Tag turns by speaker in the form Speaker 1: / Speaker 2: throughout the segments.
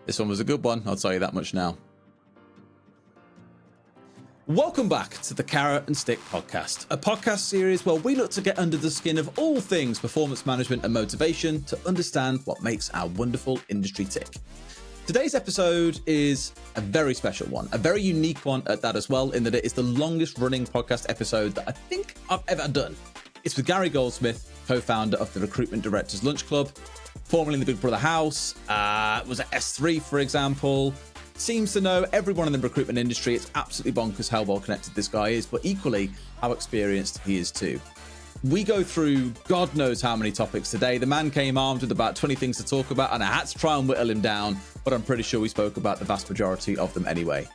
Speaker 1: This one was a good one, I'll tell you that much now. Welcome back to the Carrot and Stick podcast, a podcast series where we look to get under the skin of all things performance management and motivation to understand what makes our wonderful industry tick. Today's episode is a very special one, a very unique one at that as well, in that it is the longest running podcast episode that I think I've ever done. It's with Gary Goldsmith, co-founder of the Recruitment Directors Lunch Club, formerly in the Big Brother House, was at S3, for example. Seems to know everyone in the recruitment industry. It's absolutely bonkers how well connected this guy is, but equally how experienced he is too. We go through God knows how many topics today. The man came armed with about 20 things to talk about, and I had to try and whittle him down, but I'm pretty sure we spoke about the vast majority of them anyway.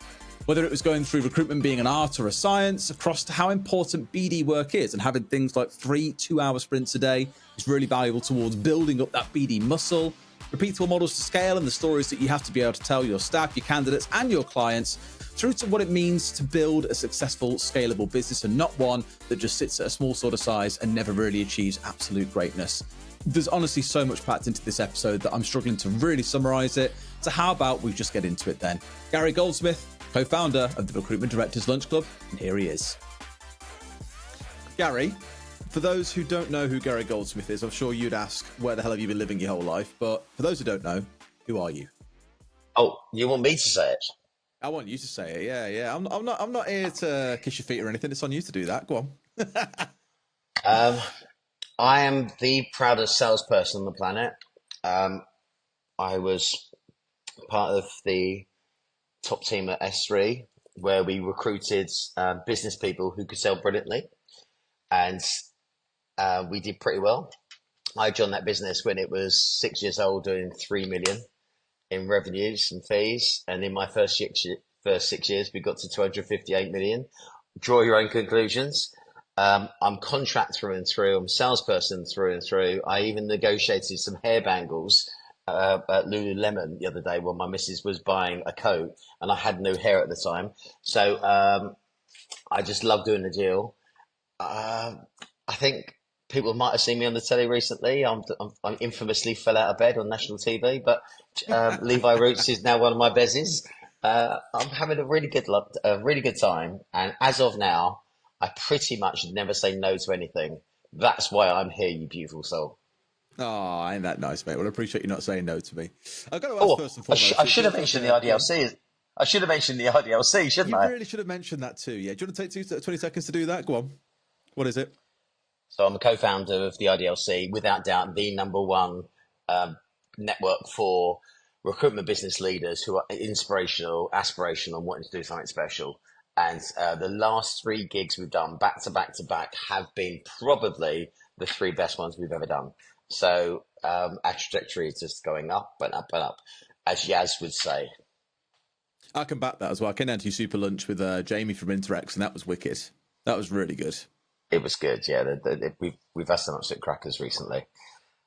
Speaker 1: Whether it was going through recruitment being an art or a science, across to how important BD work is, and having things like 3 2-hour sprints a day is really valuable towards building up that BD muscle, repeatable models to scale and the stories that you have to be able to tell your staff, your candidates and your clients, through to what it means to build a successful, scalable business and not one that just sits at a small sort of size and never really achieves absolute greatness. There's honestly so much packed into this episode that I'm struggling to really summarize it. So how about we just get into it then? Gary Goldsmith, co-founder of the Recruitment Directors Lunch Club, and here he is. Gary, for those who don't know who Gary Goldsmith is, I'm sure you'd ask, where the hell have you been living your whole life? But for those who don't know, who are you?
Speaker 2: Oh, you want me to say it?
Speaker 1: I want you to say it. Yeah. I'm not here to kiss your feet or anything. It's on you to do that. Go on.
Speaker 2: I am the proudest salesperson on the planet. I was part of the top team at S3, where we recruited business people who could sell brilliantly, and we did pretty well. I joined that business when it was 6 years old, doing 3 million in revenues and fees, and in my first 6 years, we got to 258 million. Draw your own conclusions. I'm contract through and through. I'm salesperson through and through. I even negotiated some hair bangles at Lululemon the other day when my missus was buying a coat, and I had no hair at the time. So I just love doing the deal. I think people might have seen me on the telly recently. I'm infamously fell out of bed on national TV, but Levi Roots is now one of my bezies. I'm having a really good time, and as of now, I pretty much never say no to anything. That's why I'm here, you beautiful soul.
Speaker 1: Oh, ain't that nice, mate? Well, I appreciate you not saying no to me. I've got to ask first and foremost.
Speaker 2: I should have mentioned the RDLC. I should have mentioned the RDLC, shouldn't I?
Speaker 1: You really should have mentioned that too. Yeah. Do you want to take 20 seconds to do that? Go on. What is it?
Speaker 2: So I'm a co-founder of the RDLC, without doubt, the number one network for recruitment business leaders who are inspirational, aspirational, and wanting to do something special. And the last 3 gigs we've done back to back to back have been probably the 3 best ones we've ever done. So our trajectory is just going up and up and up, as Yaz would say.
Speaker 1: I can back that as well. I came down to your super lunch with Jamie from Interex, and that was wicked. That was really good.
Speaker 2: It was good, yeah. We've had some absolute crackers recently.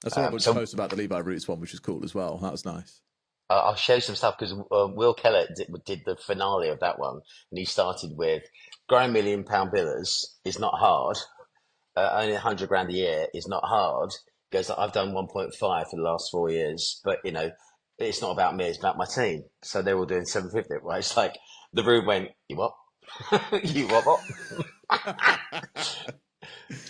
Speaker 1: I saw a bunch of posts about the Levi Roots one, which was cool as well. That was nice.
Speaker 2: I'll show you some stuff because Will Kellett did the finale of that one, and he started with growing £1 million billers is not hard. Only 100 grand a year is not hard. He goes, I've done 1.5 for the last 4 years, but you know, it's not about me, it's about my team. So they're all doing 750, right? It's like the room went, you what? You what?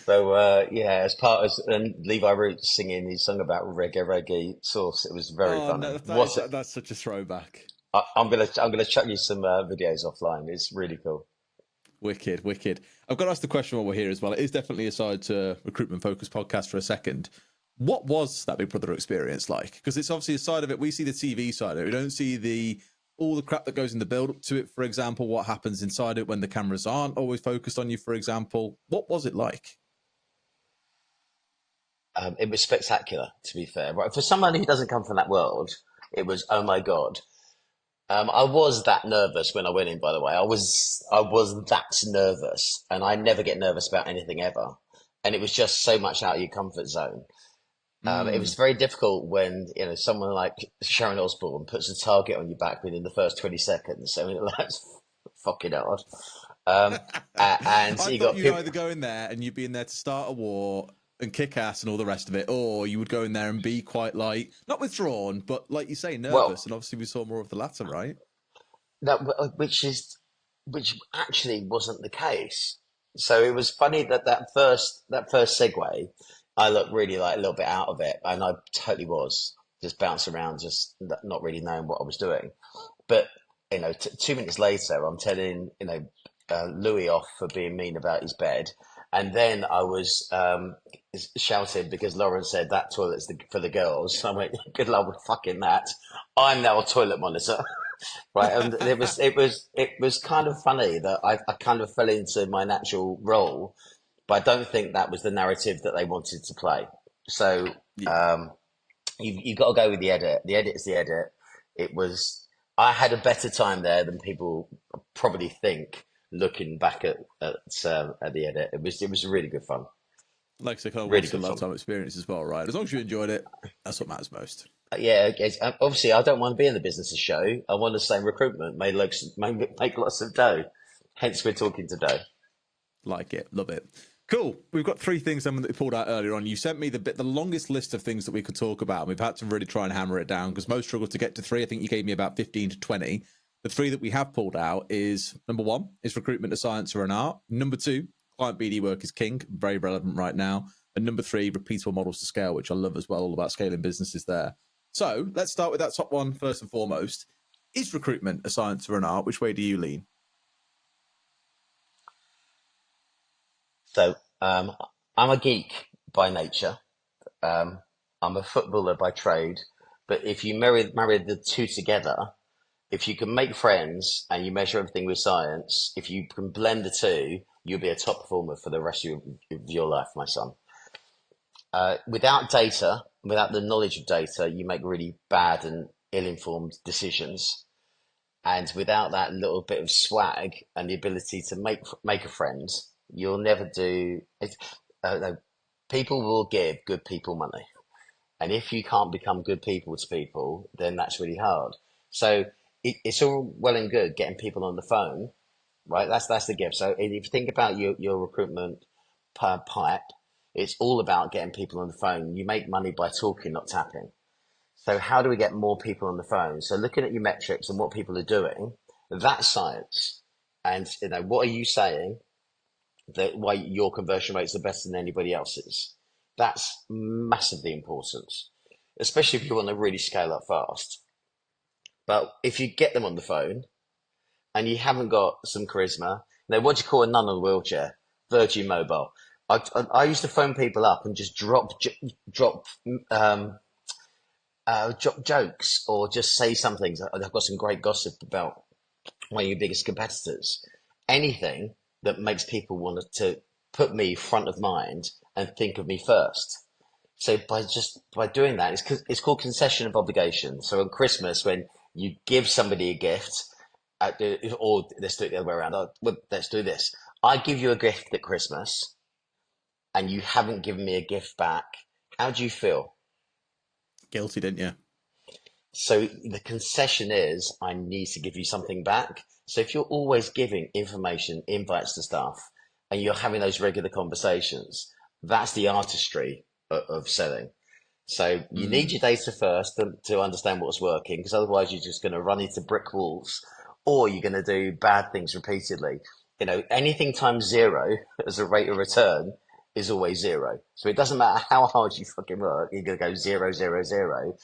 Speaker 2: So yeah, as part of and Levi Roots singing his song about reggae sauce, it was very funny.
Speaker 1: No, that's such a throwback.
Speaker 2: I'm gonna chuck you some videos offline. It's really cool.
Speaker 1: Wicked. I've got to ask the question while we're here as well. It is definitely a side to recruitment focused podcast for a second. What was that Big Brother experience like? Because it's obviously a side of it. We see the TV side of it. We don't see all the crap that goes in the build up to it. For example, what happens inside it when the cameras aren't always focused on you, for example. What was it like?
Speaker 2: It was spectacular, to be fair. Right, for someone who doesn't come from that world, it was, oh my God. I was that nervous when I went in, by the way. I was that nervous, and I never get nervous about anything ever. And it was just so much out of your comfort zone. It was very difficult when, you know, someone like Sharon Osbourne puts a target on your back within the first 20 seconds. I mean, that's fucking hard. And
Speaker 1: I
Speaker 2: you
Speaker 1: thought
Speaker 2: got
Speaker 1: you'd either go in there and you'd be in there to start a war, and kick ass and all the rest of it, or you would go in there and be quite like not withdrawn, but like you say,
Speaker 2: Well,
Speaker 1: nervous. And obviously, we saw more of the latter, right?
Speaker 2: that which actually wasn't the case. So it was funny that that first segue, I looked really like a little bit out of it, and I totally was just bouncing around, just not really knowing what I was doing. But 2 minutes later, I'm telling Louis off for being mean about his bed, and then I was shouting because Lauren said that toilet's for the girls. So I went, "Good luck with fucking that." I'm now a toilet monitor, right? And it was kind of funny that I kind of fell into my natural role, but I don't think that was the narrative that they wanted to play. So
Speaker 1: Yeah.
Speaker 2: um, you've got to go with the edit. The edit is the edit. It was. I had a better time there than people probably think. Looking back at the edit, it was really good fun.
Speaker 1: Like I said, kind of
Speaker 2: Really
Speaker 1: once in
Speaker 2: good
Speaker 1: a
Speaker 2: fun.
Speaker 1: lifetime experience as well, right? As long as you enjoyed it, that's what matters most.
Speaker 2: Yeah, obviously, I don't want to be in the business of show. I want to stay in recruitment, make lots of dough. Hence, we're talking today.
Speaker 1: Like it, love it. Cool. We've got 3 things that we pulled out earlier on. You sent me the longest list of things that we could talk about. We've had to really try and hammer it down because most struggled to get to 3. I think you gave me about 15 to 20. The 3 that we have pulled out is number 1 is recruitment a science or an art. Number 2, client BD work is king, very relevant right now. And number 3, repeatable models to scale, which I love as well, all about scaling businesses there. So let's start with that top one first and foremost. Is recruitment a science or an art? Which way do you lean?
Speaker 2: So, I'm a geek by nature. Um, I'm a footballer by trade. But if you marry the two together, if you can make friends and you measure everything with science, if you can blend the two, you'll be a top performer for the rest of your life, my son. Without data, without the knowledge of data, you make really bad and ill-informed decisions. And without that little bit of swag and the ability to make a friend, you'll never do it. No, people will give good people money, and if you can't become good people to people, then that's really hard. So it's all well and good getting people on the phone, right? That's the gift. So if you think about your recruitment pipe, it's all about getting people on the phone. You make money by talking, not tapping. So how do we get more people on the phone? So looking at your metrics and what people are doing, that's science. And what are you saying that why your conversion rates are better than anybody else's? That's massively important, especially if you want to really scale up fast. But if you get them on the phone and you haven't got some charisma, what do you call a nun on a wheelchair? Virgin Mobile. I used to phone people up and just drop um, drop jokes or just say something. I've got some great gossip about one of your biggest competitors. Anything that makes people want to put me front of mind and think of me first. So by doing that, it's called concession of obligation. So on Christmas, when you give somebody a gift, or let's do it the other way around. Let's do this. I give you a gift at Christmas, and you haven't given me a gift back. How do you feel?
Speaker 1: Guilty, didn't you?
Speaker 2: So the concession is I need to give you something back. So if you're always giving information, invites to stuff, and you're having those regular conversations, that's the artistry of selling. So you need your data first to understand what's working, because otherwise you're just going to run into brick walls, or you're going to do bad things repeatedly. Anything times 0 as a rate of return is always 0. So it doesn't matter how hard you fucking work, you're going to go 0, 0, 0.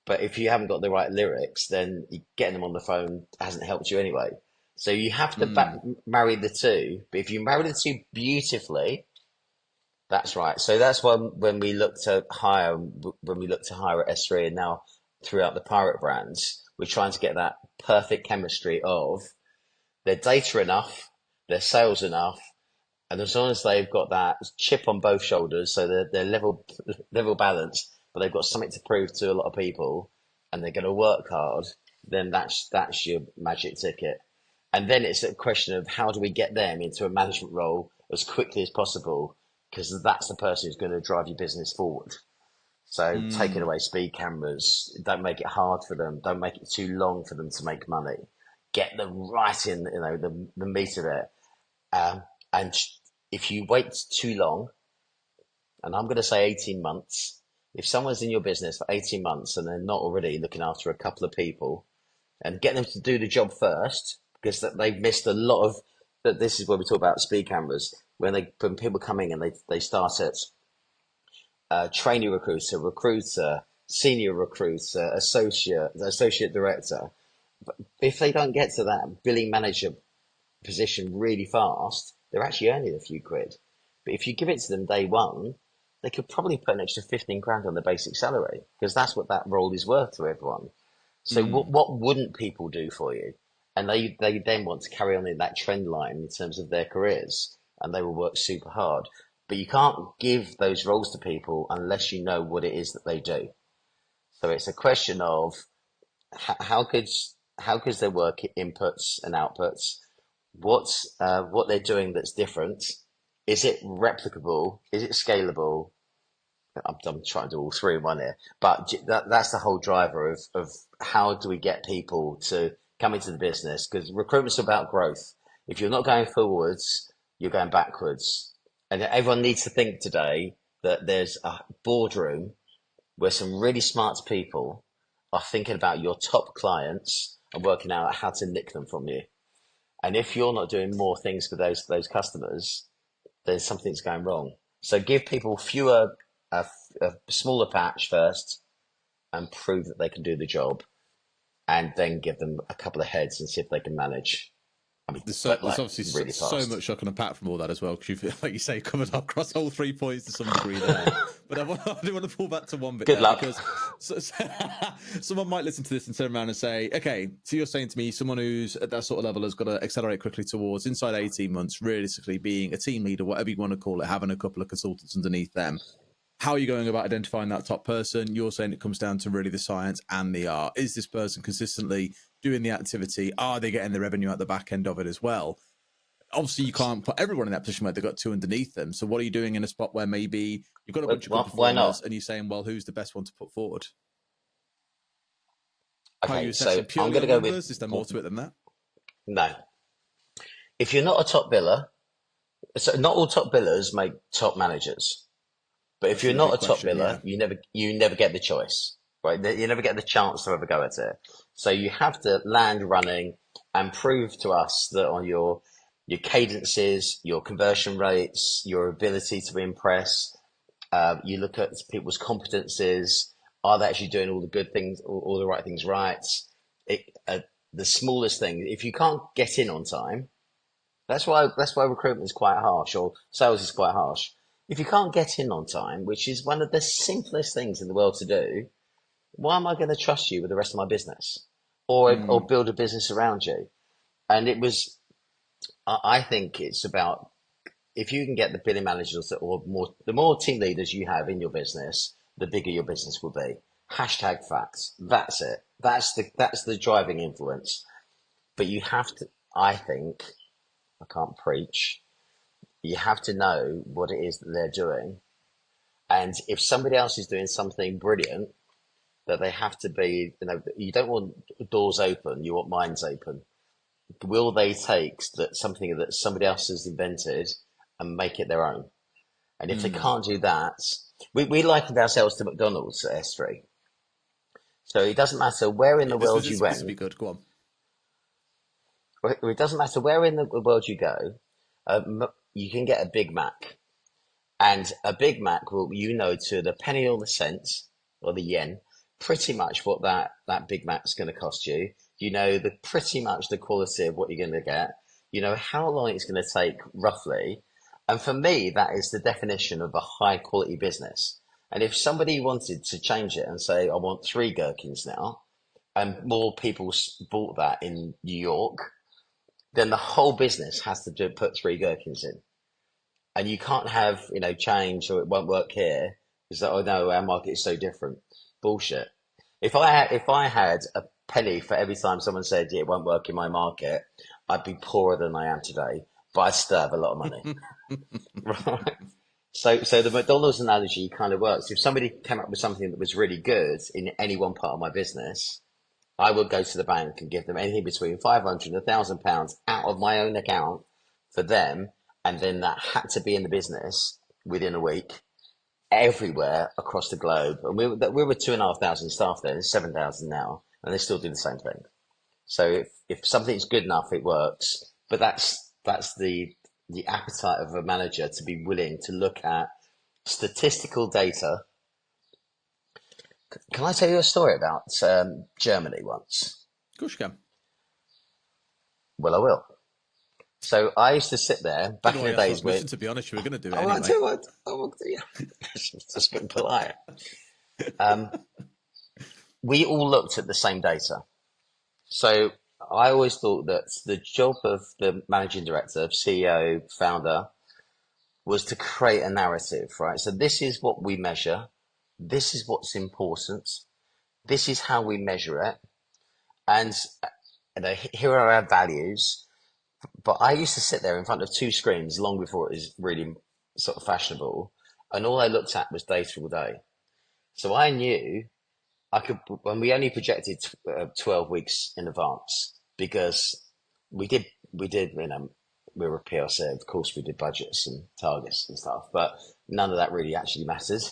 Speaker 2: But if you haven't got the right lyrics, then getting them on the phone hasn't helped you anyway. So you have to marry the two. But if you marry the two beautifully, that's right. So that's when we look to hire at S3 and now throughout the pirate brands, we're trying to get that perfect chemistry of their data enough, their sales enough, and as long as they've got that chip on both shoulders, so they're level balanced, but they've got something to prove to a lot of people, and they're going to work hard, then that's your magic ticket. And then it's a question of how do we get them into a management role as quickly as possible, because that's the person who's going to drive your business forward. So taking away speed cameras, don't make it hard for them. Don't make it too long for them to make money. Get them right in, the meat of it. And if you wait too long, and I'm going to say 18 months. If someone's in your business for 18 months and they're not already looking after a couple of people, and get them to do the job first, because they've missed a lot of that. This is where we talk about speed cameras. When people come in and they start at trainee recruiter, senior recruiter, associate director. If they don't get to that billing manager position really fast, they're actually earning a few quid. But if you give it to them day one, they could probably put an extra 15 grand on the basic salary, because that's what that role is worth to everyone. So what wouldn't people do for you? And they then want to carry on in that trend line in terms of their careers, and they will work super hard. But you can't give those roles to people unless you know what it is that they do. So it's a question of how good's their work inputs and outputs? What's what they're doing that's different? Is it replicable? Is it scalable? I'm trying to do all three in one here, but that's the whole driver of how do we get people to come into the business? Because recruitment's about growth. If you're not going forwards, you're going backwards. And everyone needs to think today that there's a boardroom where some really smart people are thinking about your top clients and working out how to nick them from you. And if you're not doing more things for those customers, then something's going wrong. So give people a smaller patch first and prove that they can do the job, and then give them a couple of heads and see if they can manage. I mean,
Speaker 1: there's obviously really so much I can unpack from all that as well, because you've, like you say, covered across all 3 points to some degree there. But I do want to pull back to one bit.
Speaker 2: Good luck.
Speaker 1: Because someone might listen to this and turn around and say, okay, so you're saying to me, someone who's at that sort of level has got to accelerate quickly towards, inside 18 months, realistically being a team leader, whatever you want to call it, having a couple of consultants underneath them. How are you going about identifying that top person? You're saying it comes down to really the science and the art. Is this person consistently doing the activity? Are they getting the revenue at the back end of it as well? Obviously, you can't put everyone in that position where they've got two underneath them. So what are you doing in a spot where maybe you've got a bunch of good performers and you're saying, well, who's the best one to put forward?
Speaker 2: Okay, so I'm going to go with...
Speaker 1: Is there more to it than that?
Speaker 2: No. If you're not a top biller, so not all top billers make top managers. But if you're not a top biller, you never get the choice, right? You never get the chance to ever go at it. So you have to land running and prove to us that on your cadences, your conversion rates, your ability to impress, you look at people's competences. Are they actually doing all the good things, all the right things right? The smallest thing, if you can't get in on time, that's why recruitment is quite harsh, or sales is quite harsh. If you can't get in on time, which is one of the simplest things in the world to do, why am I going to trust you with the rest of my business, or build a business around you? And I think it's about, if you can get the billing managers the more team leaders you have in your business, the bigger your business will be. Hashtag facts. That's it. That's the driving influence. But you have to, I think, I can't preach. You have to know what it is that they're doing. And if somebody else is doing something brilliant, that they have to be, you don't want doors open, you want minds open. Will they take something that somebody else has invented and make it their own? And if they can't do that, we likened ourselves to McDonald's at S3. So it doesn't matter where in the world you went.
Speaker 1: This would be good. Go on.
Speaker 2: It doesn't matter where in the world you go. You can get a Big Mac, and a Big Mac will, to the penny or the cent or the yen, pretty much what that Big Mac's going to cost you. Pretty much the quality of what you're going to get. You know how long it's going to take roughly. And for me, that is the definition of a high quality business. And if somebody wanted to change it and say, I want 3 gherkins now, and more people bought that in New York, then the whole business has to put 3 gherkins in. And you can't have, change, or it won't work here. It's like, oh no, our market is so different. Bullshit. If I had a penny for every time someone said it won't work in my market, I'd be poorer than I am today, but I'd still have a lot of money. Right? So the McDonald's analogy kind of works. If somebody came up with something that was really good in any one part of my business, I would go to the bank and give them anything between £500 and £1,000 out of my own account for them. And then that had to be in the business within a week. everywhere across the globe. And we were 2,500 staff then, it's 7,000 now, and they still do the same thing. So if something's good enough, it works. But that's the appetite of a manager to be willing to look at statistical data. Can I tell you a story about Germany once?
Speaker 1: Of course you can.
Speaker 2: Well, I will. So I used to sit there back in the days when,
Speaker 1: to be honest, you were going to do it
Speaker 2: I
Speaker 1: anyway.
Speaker 2: won't do it. I won't do it. Just being polite. We all looked at the same data. So I always thought that the job of the managing director, CEO, founder, was to create a narrative, right? So this is what we measure. This is what's important. This is how we measure it. And here are our values. But I used to sit there in front of two screens long before it was really sort of fashionable. And all I looked at was data all day. So I knew I could, when we only projected 12 weeks in advance, because we did, you know, we were a PLC, of course we did budgets and targets and stuff, but none of that really actually mattered.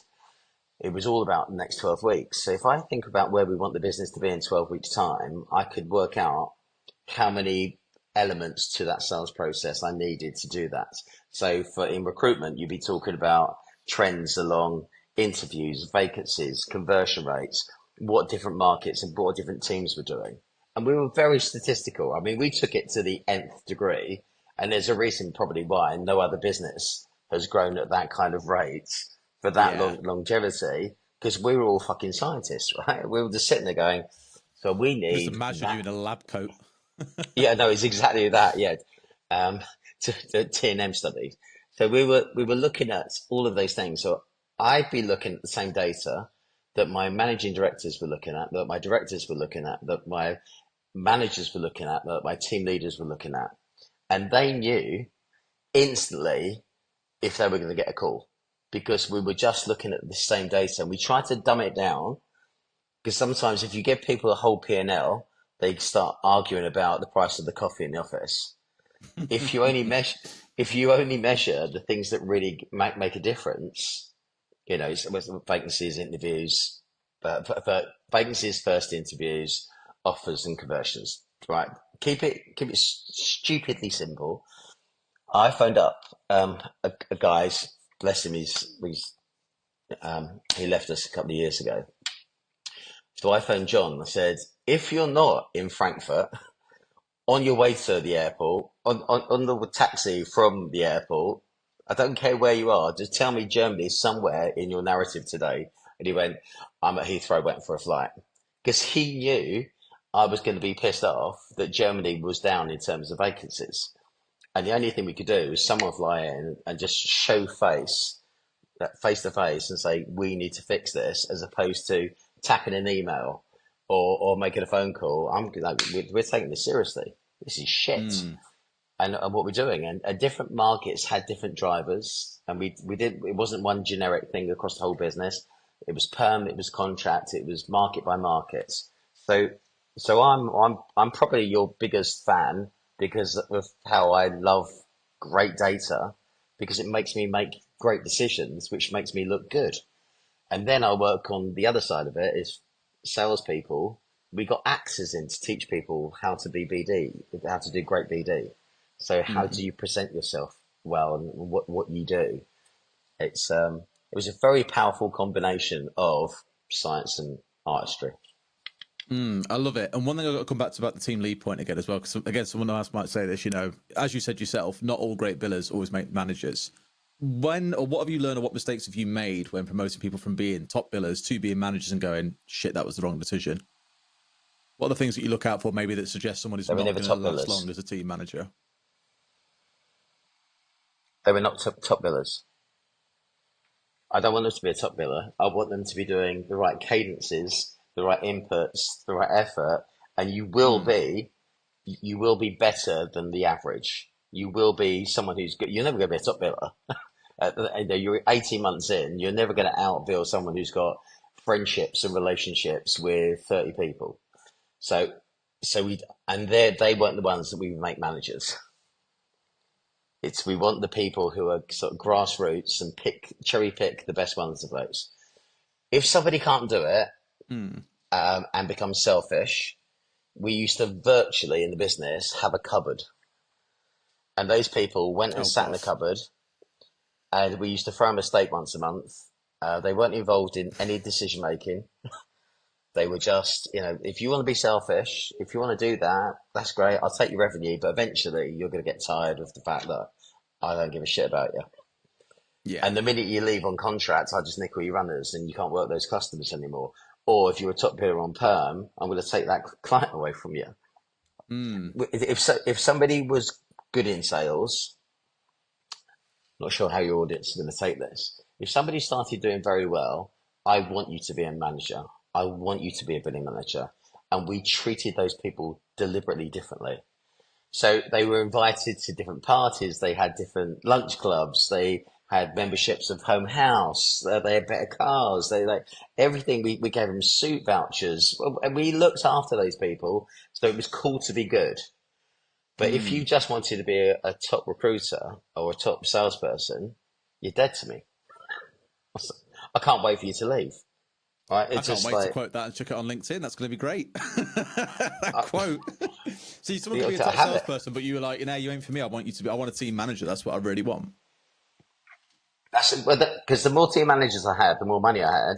Speaker 2: It was all about the next 12 weeks. So if I think about where we want the business to be in 12 weeks time, I could work out how many elements to that sales process I needed to do that. So in recruitment, you'd be talking about trends along interviews, vacancies, conversion rates, what different markets and what different teams were doing. And we were very statistical. I mean, we took it to the nth degree, and there's a reason probably why no other business has grown at that kind of rate for that longevity, because we were all fucking scientists, right? We were just sitting there going, so we need...
Speaker 1: Just imagine you in a lab coat.
Speaker 2: Yeah, no, it's exactly that. Yeah, to T&M studies. So we were looking at all of those things. So I'd be looking at the same data that my managing directors were looking at, that my directors were looking at, that my managers were looking at, that my team leaders were looking at, and they knew instantly if they were going to get a call, because we were just looking at the same data. And we tried to dumb it down, because sometimes if you give people a whole P&L, they start arguing about the price of the coffee in the office. If you only measure the things that really make a difference, you know, vacancies, interviews, vacancies, first interviews, offers, and conversions. Right? Keep it stupidly simple. I phoned up a guy's, bless him, he left us a couple of years ago. So I phoned John. I said, if you're not in Frankfurt, on your way to the airport, on the taxi from the airport, I don't care where you are, just tell me Germany is somewhere in your narrative today. And he went, I'm at Heathrow waiting for a flight. Because he knew I was going to be pissed off that Germany was down in terms of vacancies. And the only thing we could do was someone fly in and just show face to face and say, we need to fix this, as opposed to tapping an email or making a phone call. We're taking this seriously. This is shit. And what we're doing, and different markets had different drivers, and we did. It wasn't one generic thing across the whole business. It was perm, it was contract, it was market by market. So I'm probably your biggest fan because of how I love great data, because it makes me make great decisions, which makes me look good. And then I work on the other side of it is salespeople. We got actors in to teach people how to be BD, how to do great BD. So how do you present yourself well, and what you do? It was a very powerful combination of science and artistry.
Speaker 1: I love it. And one thing I've got to come back to about the team lead point again as well, because again, someone else might say this, you know, as you said yourself, not all great billers always make managers. When or what have you learned, or what mistakes have you made when promoting people from being top billers to being managers and going, shit, that was the wrong decision? What are the things that you look out for maybe that suggest someone is not going to last long as a team manager?
Speaker 2: They were not top billers. I don't want them to be a top biller. I want them to be doing the right cadences, the right inputs, the right effort, and you will be better than the average. You will be someone who's good. You're never going to be a top biller. You're 18 months in. You're never going to outbill someone who's got friendships and relationships with 30 people. So they weren't the ones that we would make managers. We want the people who are sort of grassroots and cherry pick the best ones of those. If somebody can't do it and becomes selfish, we used to virtually in the business have a cupboard, and those people went and sat in the cupboard, and we used to throw them a steak once a month. They weren't involved in any decision making. They were just, if you want to be selfish, if you want to do that, that's great. I'll take your revenue, but eventually you're going to get tired of the fact that I don't give a shit about you.
Speaker 1: Yeah.
Speaker 2: And the minute you leave on contract, I just nick all your runners and you can't work those customers anymore. Or if you're a top bidder on perm, I'm going to take that client away from you. If somebody was good in sales, not sure how your audience is going to take this. If somebody started doing very well, I want you to be a manager. I want you to be a billing manager. And we treated those people deliberately differently. So they were invited to different parties. They had different lunch clubs. They had memberships of Home House. They had better cars. They everything. We gave them suit vouchers, and we looked after those people. So it was cool to be good. But if you just wanted to be a top recruiter or a top salesperson, you're dead to me. I can't wait for you to leave. Right?
Speaker 1: I can't wait to quote that and check it on LinkedIn. That's going to be great. That quote. See, someone could be a top salesperson, but you were like, you ain't for me. I want a team manager. That's what I really want.
Speaker 2: That's because the more team managers I had, the more money I had,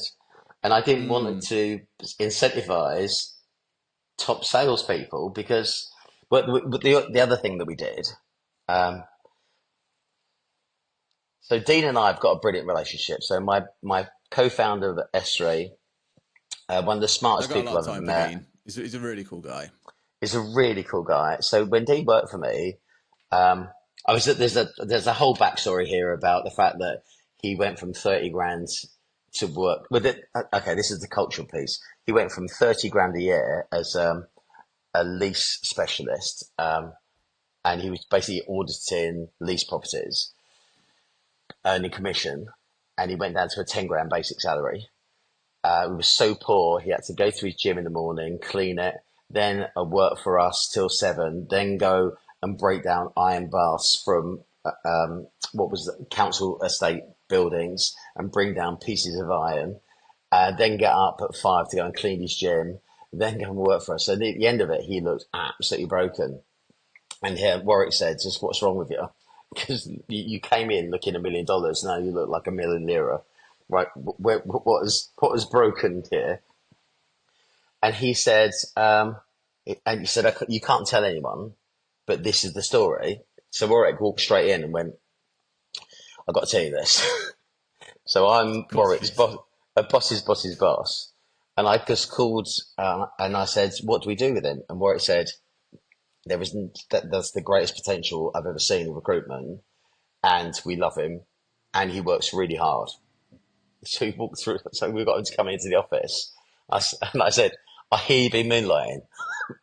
Speaker 2: and I didn't want to incentivize top salespeople because. But the other thing that we did. So Dean and I have got a brilliant relationship. So my co-founder of S3, one of the smartest people I've ever met.
Speaker 1: He's a really cool guy.
Speaker 2: He's a really cool guy. So when Dean worked for me, there's a whole backstory here about the fact that he went from 30 grand to work with it. Okay, this is the cultural piece. He went from 30 grand a year as a lease specialist, and he was basically auditing lease properties, earning commission, and he went down to a 10 grand basic salary. He was so poor, he had to go to his gym in the morning, clean it, then work for us till 7, then go and break down iron baths from what was the council estate buildings and bring down pieces of iron, then get up at 5 to go and clean his gym, then go and work for us. So at the end of it, he looked absolutely broken. And here Warwick said, just what's wrong with you? Because you came in looking $1 million, now you look like £1 million lira. Right? What is broken here? And he said, you can't tell anyone, but this is the story. So Warwick walked straight in and went, I've got to tell you this. So I'm Warwick's boss, boss's boss's boss. And I just called and I said, what do we do with him? And Warwick said, that's the greatest potential I've ever seen in recruitment. And we love him. And he works really hard. So he walked through. So we got him to come into the office. And I said, I hear you've been moonlighting.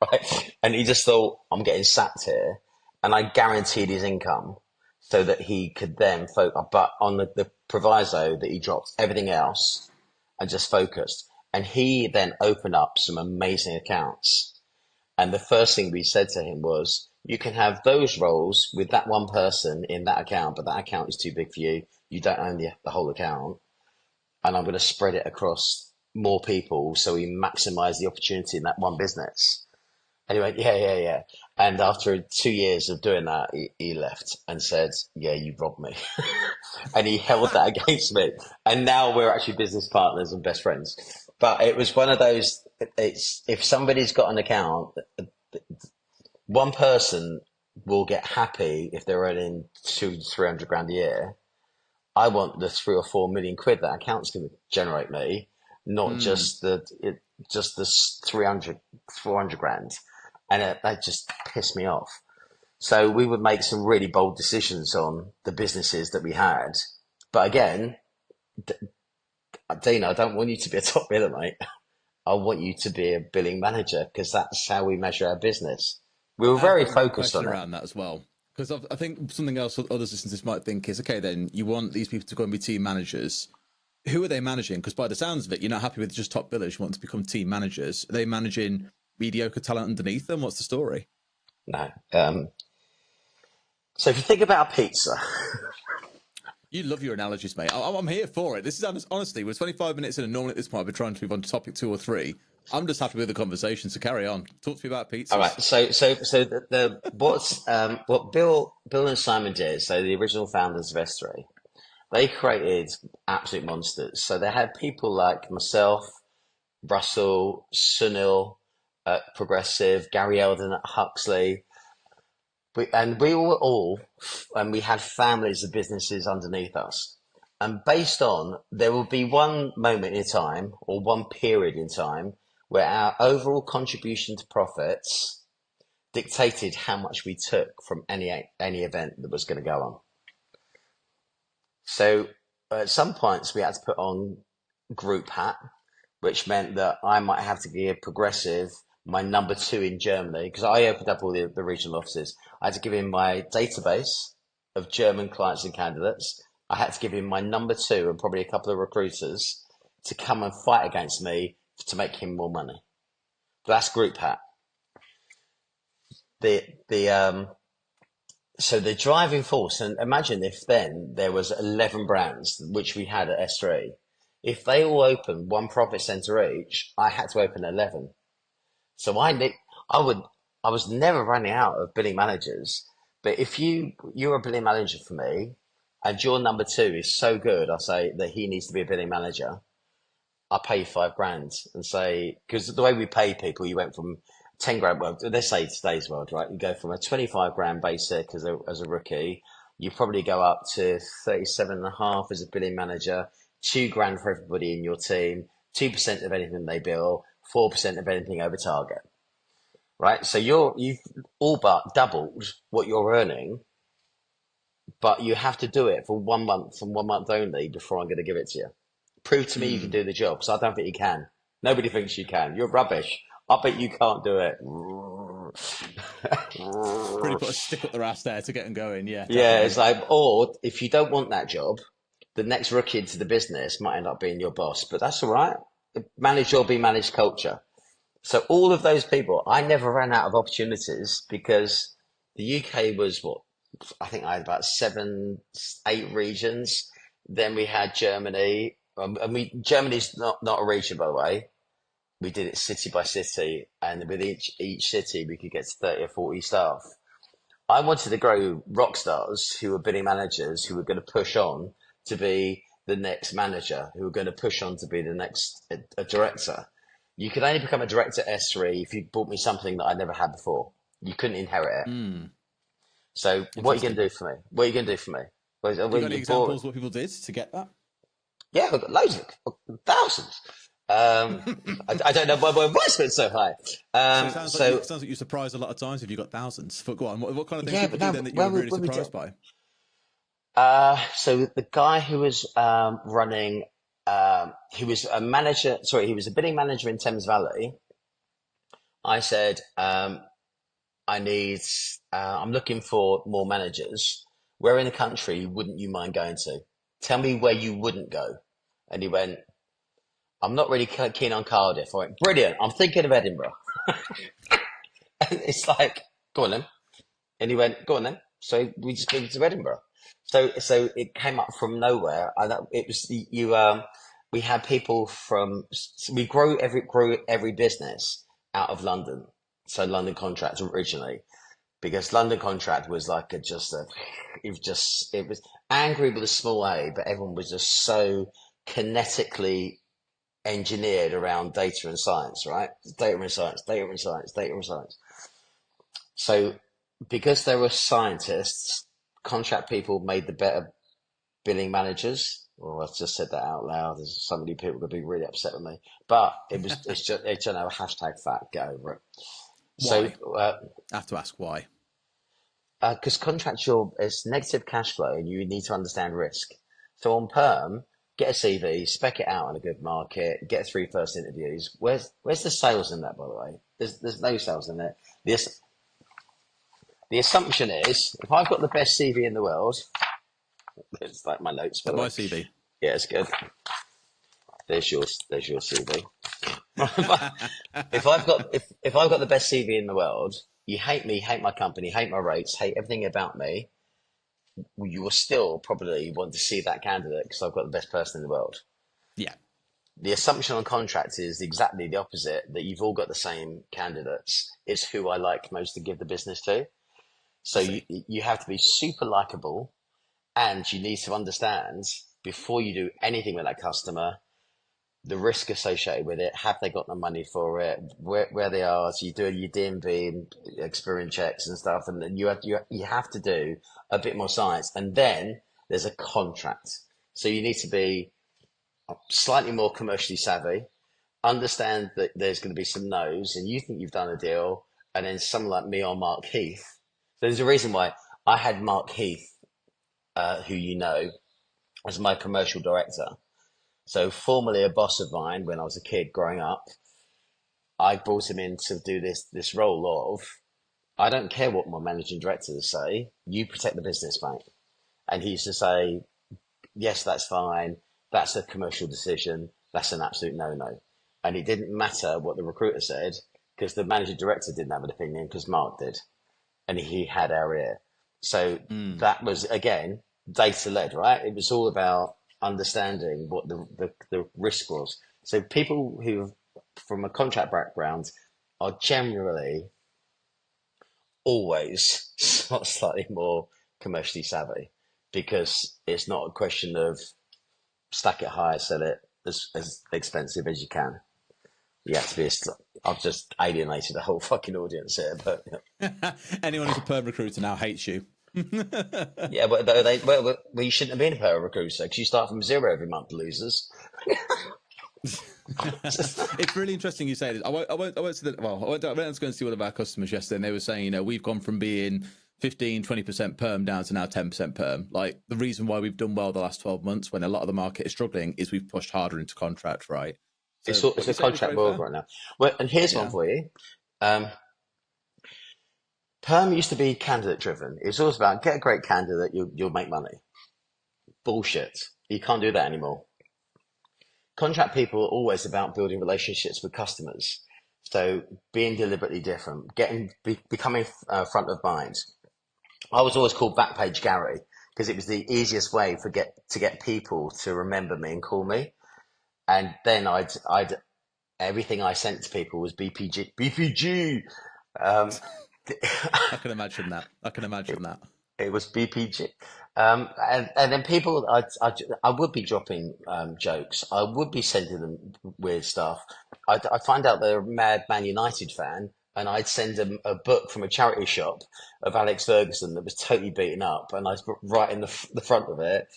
Speaker 2: Right? And he just thought, I'm getting sacked here. And I guaranteed his income so that he could then focus, but on the proviso that he dropped everything else and just focused. And he then opened up some amazing accounts. And the first thing we said to him was, you can have those roles with that one person in that account, but that account is too big for you. You don't own the whole account. And I'm going to spread it across more people so we maximize the opportunity in that one business. And he went, yeah. And after 2 years of doing that, he left and said, yeah, you robbed me. And he held that against me. And now we're actually business partners and best friends. But it was one of those, if somebody's got an account, one person will get happy if they're earning 200 to 300 grand a year. I want the 3 or 4 million quid that account's going to generate me, not just the 300, 400 grand. And that just pissed me off. So we would make some really bold decisions on the businesses that we had. But again, Dina, I don't want you to be a top biller, mate. I want you to be a billing manager because that's how we measure our business. We were very focused on
Speaker 1: around that as well. Because I think something else others listening to this might think is, okay, then you want these people to go and be team managers. Who are they managing? Because by the sounds of it, you're not happy with just top billers. You want to become team managers. Are they managing mediocre talent underneath them? What's the story?
Speaker 2: No. So if you think about a pizza,
Speaker 1: You love your analogies, mate. I'm here for it. This is honestly, we're 25 minutes in, and normally at this point, we're trying to move on to topic 2 or 3. I'm just happy with the conversation, so carry on. Talk to me about pizzas.
Speaker 2: all right. So what Bill and Simon did. So the original founders of S3, they created absolute monsters. So they had people like myself, Russell, Sunil at Progressive, Gary Eldon at Huxley. And we had families of businesses underneath us. And based on, there will be one moment in time or one period in time where our overall contribution to profits dictated how much we took from any event that was going to go on. So at some points we had to put on group hat, which meant that I might have to give Progressive my number 2 in Germany, because I opened up all the regional offices. I had to give him my database of German clients and candidates. I had to give him my number 2 and probably a couple of recruiters to come and fight against me to make him more money. That's group hat. So the driving force, and imagine if then there was 11 brands, which we had at S3. If they all opened one profit center each, I had to open 11. So I was never running out of billing managers. But if you're a billing manager for me, and your number 2 is so good, I say that he needs to be a billing manager. I pay you $5,000 and say, because the way we pay people, you went from 10 grand. Well, let's say today's world, right? You go from a 25 grand basic as a rookie. You probably go up to 37.5 as a billing manager, $2,000 for everybody in your team, 2% of anything they bill, 4% of anything over target, right? So you've all but doubled what you're earning, but you have to do it for 1 month and 1 month only before I'm going to give it to you. Prove to me you can do the job, because I don't think you can. Nobody thinks you can. You're rubbish. I bet you can't do it.
Speaker 1: Really put a stick up their ass there to get them going, yeah. Definitely.
Speaker 2: Yeah, it's like, or if you don't want that job, the next rookie into the business might end up being your boss, but that's all right. Manage or be managed culture. So all of those people, I never ran out of opportunities, because the UK was I think I had about 7, 8 regions. Then we had Germany. Germany's not a region, by the way. We did it city by city, and with each city we could get to 30 or 40 staff. I wanted to grow rock stars who were billing managers, who were going to push on to be the next manager, who were going to push on to be the next a director. You could only become a director at S3 if you bought me something that I never had before. You couldn't inherit it. So what are you going to do for me? What are you going to do for me?
Speaker 1: Have you got any examples of what people did to get that?
Speaker 2: Yeah, I've got loads of thousands. I don't know why my voice went so high.
Speaker 1: So it sounds like you're surprised a lot of times if you got thousands. But go on, what kind of things people do then that you were really surprised by?
Speaker 2: So the guy who was running, he was a manager. Sorry, he was a billing manager in Thames Valley. I said, I'm looking for more managers. Where in the country wouldn't you mind going to? Tell me where you wouldn't go. And he went, I'm not really keen on Cardiff. I went, brilliant. I'm thinking of Edinburgh. And it's like, go on then. And he went, go on then. So we just moved to Edinburgh. So it came up from nowhere. It was we had people from. We grew every business out of London. So London Contract originally, because London Contract was like it was angry with a small a, but everyone was just so kinetically engineered around data and science, right? Data and science, data and science, data and science. So because there were scientists, contract people made the better billing managers. Well, I've just said that out loud. There's so many people going to be really upset with me, but it's just hashtag fact. Get over it.
Speaker 1: Why?
Speaker 2: So
Speaker 1: I have to ask why.
Speaker 2: Because contractual is negative cash flow, and you need to understand risk. So on perm, get a CV, spec it out on a good market, get 3 first interviews. Where's the sales in that, by the way? There's no sales in it. The assumption is, if I've got the best CV in the world, it's like my notes.
Speaker 1: My CV.
Speaker 2: Yeah, it's good. There's your CV. If I've got the best CV in the world, you hate me, hate my company, hate my rates, hate everything about me. you will still probably want to see that candidate because I've got the best person in the world.
Speaker 1: Yeah.
Speaker 2: The assumption on contract is exactly the opposite, that you've all got the same candidates. It's who I like most to give the business to.
Speaker 1: I
Speaker 2: So
Speaker 1: see.
Speaker 2: you have to be super likable, and you need to understand before you do anything with that customer, the risk associated with it. Have they got the money for it? Where they are? So you do your DMV and experience checks and stuff, and then you have to do a bit more science. And then there's a contract. So you need to be slightly more commercially savvy, understand that there's going to be some no's, and you think you've done a deal, and then someone like me or Mark Heath. So there's a reason why I had Mark Heath, who you know, as my commercial director. So formerly a boss of mine when I was a kid growing up, I brought him in to do this role of, I don't care what my managing directors say, you protect the business, mate. And he used to say, yes, that's fine. That's a commercial decision. That's an absolute no-no. And it didn't matter what the recruiter said because the managing director didn't have an opinion because Mark did. And he had our ear. So that was, again, data-led, right? It was all about understanding what the risk was. So people who, from a contract background, are generally always slightly more commercially savvy because it's not a question of stack it high, sell it as expensive as you can. You have to be. I've just alienated the whole fucking audience here, but
Speaker 1: Anyone who's a perm recruiter now hates you.
Speaker 2: yeah, but well, you shouldn't have been a perm recruiter because you start from zero every month, losers.
Speaker 1: It's really interesting you say this. I went to go and see one of our customers yesterday, and they were saying, we've gone from being 15-20% perm down to now 10% perm. Like, the reason why we've done well the last 12 months when a lot of the market is struggling is we've pushed harder into contract, right? So
Speaker 2: It's a contract world right now. Well, and here's one for you. Perm used to be candidate driven. It's always about get a great candidate, you'll make money. Bullshit. You can't do that anymore. Contract people are always about building relationships with customers. So being deliberately different, becoming front of mind. I was always called Backpage Gary because it was the easiest way to get people to remember me and call me. And then I'd everything I sent to people was BPG.
Speaker 1: I can imagine that.
Speaker 2: It was BPG. And then people, I would be dropping jokes. I would be sending them weird stuff. I'd find out they're a mad Man United fan, and I'd send them a book from a charity shop of Alex Ferguson that was totally beaten up, and I'd put right in the front of it.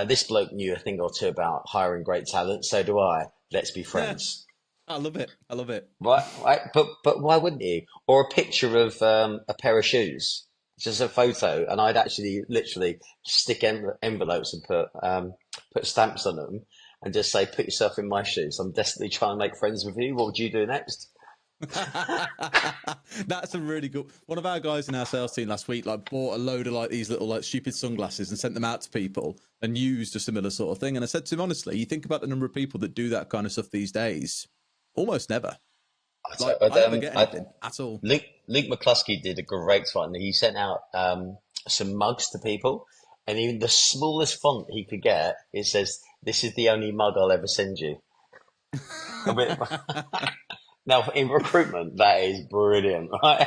Speaker 2: This bloke knew a thing or two about hiring great talent. So do I. Let's be friends.
Speaker 1: I love it.
Speaker 2: Right. But why wouldn't you? Or a picture of a pair of shoes, just a photo, and I'd actually literally stick envelopes and put stamps on them, and just say, "Put yourself in my shoes. I'm desperately trying to make friends with you. What would you do next?"
Speaker 1: That's a really good one. Of our guys in our sales team last week bought a load of these little stupid sunglasses and sent them out to people and used a similar sort of thing. And I said to him, honestly, you think about the number of people that do that kind of stuff these days, almost never. I never get anything at all.
Speaker 2: Luke McCluskey did a great one. He sent out some mugs to people, and even the smallest font he could get, it says, "This is the only mug I'll ever send you." Now, in recruitment, that is brilliant, right?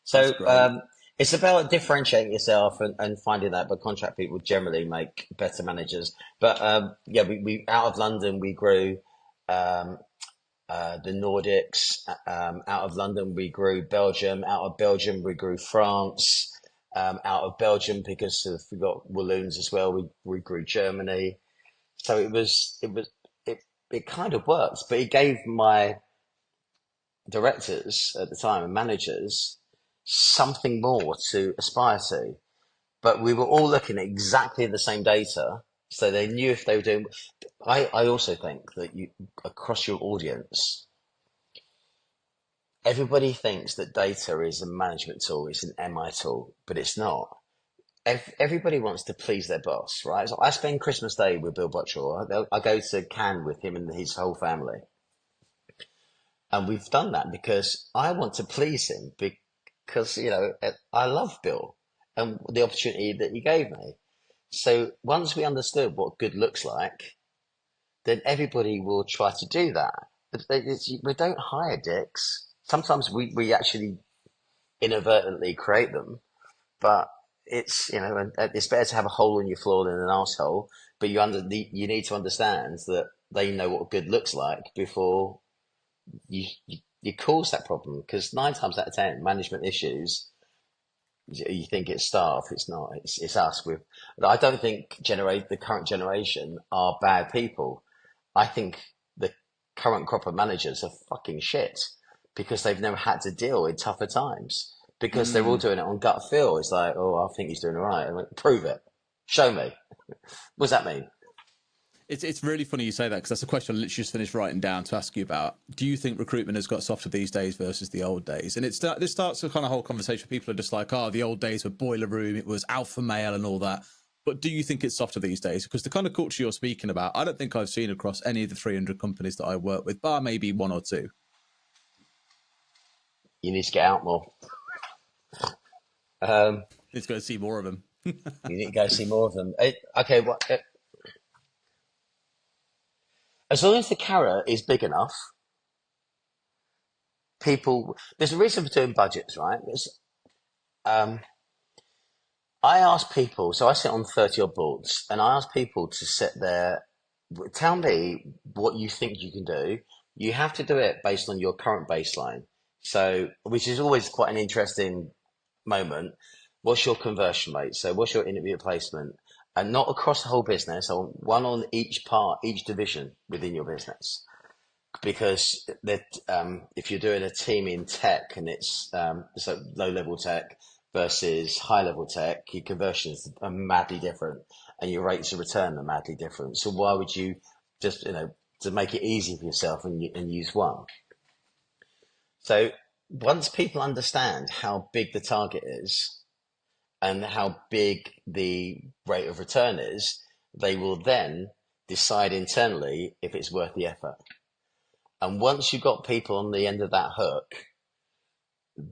Speaker 2: So it's about differentiating yourself and finding that. But contract people generally make better managers. But we out of London we grew the Nordics. Out of London we grew Belgium. Out of Belgium we grew France. Out of Belgium, because we got Walloons as well, we grew Germany. So it kind of worked, but it gave my directors at the time and managers something more to aspire to. But we were all looking at exactly the same data, so they knew if they were doing. I also think that you, across your audience, everybody thinks that data is a management tool, it's an MI tool, but it's not. Everybody wants to please their boss, right? So I spend Christmas Day with Bill Butchell. I go to Cannes with him and his whole family. And we've done that because I want to please him because, I love Bill. and the opportunity that you gave me. So once we understood what good looks like, then everybody will try to do that. But we don't hire dicks. Sometimes we actually inadvertently create them, but it's, and it's better to have a hole in your floor than an arsehole. But you need to understand that they know what good looks like before you cause that problem. Because 9 times out of 10, management issues, you think it's staff, it's not. It's us. I don't think the current generation are bad people. I think the current crop of managers are fucking shit because they've never had to deal in tougher times because they're all doing it on gut feel. It's like, oh, I think he's doing all right. I'm like, prove it. Show me. What does that mean?
Speaker 1: It's really funny you say that, because that's a question I literally just finished writing down to ask you about. Do you think recruitment has got softer these days versus the old days? And this starts a kind of whole conversation. People are just like, oh, the old days were boiler room, it was alpha male and all that. But do you think it's softer these days? Because the kind of culture you're speaking about, I don't think I've seen across any of the 300 companies that I work with, bar maybe one or two.
Speaker 2: You need to get out more.
Speaker 1: Let's go see more of them.
Speaker 2: You need to go see more of them. Okay, as long as the carrot is big enough, there's a reason for doing budgets, right? I ask people, so I sit on 30 odd boards, and I ask people to sit there, tell me what you think you can do. You have to do it based on your current baseline. So, which is always quite an interesting moment. What's your conversion rate? So what's your interview placement? And not across the whole business. I want one on each division within your business. Because if you're doing a team in tech and it's so low level tech versus high level tech, your conversions are madly different and your rates of return are madly different. So why would you just, to make it easy for yourself and use one? So once people understand how big the target is and how big the rate of return is, they will then decide internally if it's worth the effort. And once you've got people on the end of that hook,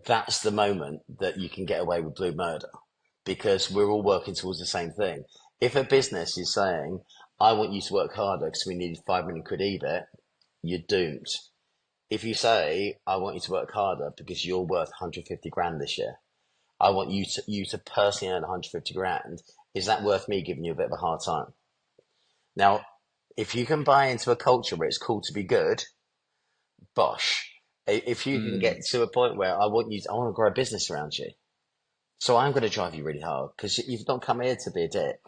Speaker 2: that's the moment that you can get away with blue murder, because we're all working towards the same thing. If a business is saying, I want you to work harder because we need 5 million quid EBIT, you're doomed. If you say, I want you to work harder because you're worth 150 grand this year, I want you to personally earn 150 grand. Is that worth me giving you a bit of a hard time? Now, if you can buy into a culture where it's cool to be good, bosh. If you can get to a point where I want to grow a business around you. So I'm going to drive you really hard because you've not come here to be a dick.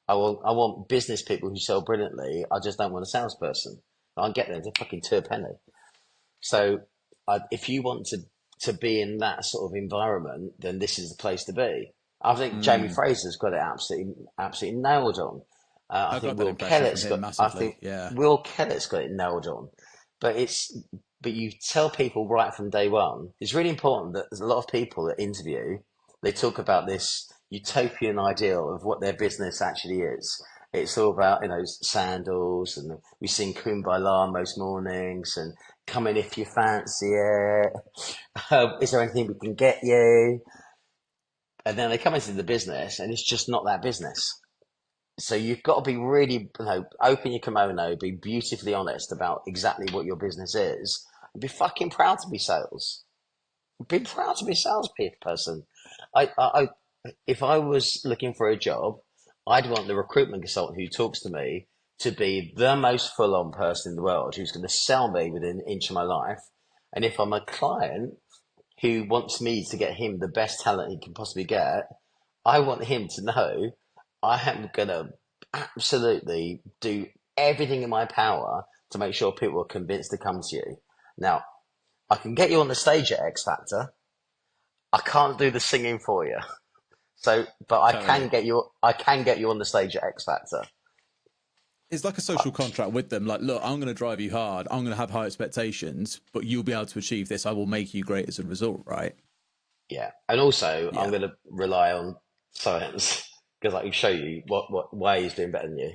Speaker 2: I want business people who sell brilliantly. I just don't want a salesperson. I'll get them to fucking 2 a penny. So if you want to be in that sort of environment, then this is the place to be. I think Jamie Fraser's got it absolutely nailed on. I think Will Kellett's Will Kellett's got it nailed on. But you tell people right from day one. It's really important that there's a lot of people that interview, they talk about this utopian ideal of what their business actually is. It's all about, sandals, and we sing Kumbaya most mornings, and come in if you fancy it. Is there anything we can get you? And then they come into the business, and it's just not that business. So you've got to be really, open your kimono, be beautifully honest about exactly what your business is, and be fucking proud to be sales. Be proud to be a salesperson. If I was looking for a job, I'd want the recruitment consultant who talks to me to be the most full-on person in the world who's going to sell me within an inch of my life. And if I'm a client who wants me to get him the best talent he can possibly get, I want him to know I am going to absolutely do everything in my power to make sure people are convinced to come to you. Now, I can get you on the stage at X Factor. I can't do the singing for you. So, but I can get you on the stage at X Factor.
Speaker 1: It's like a social contract with them. Like, look, I'm going to drive you hard. I'm going to have high expectations, but you'll be able to achieve this. I will make you great as a result, right?
Speaker 2: Yeah. And also, I'm going to rely on science because I can show you why he's doing better than you.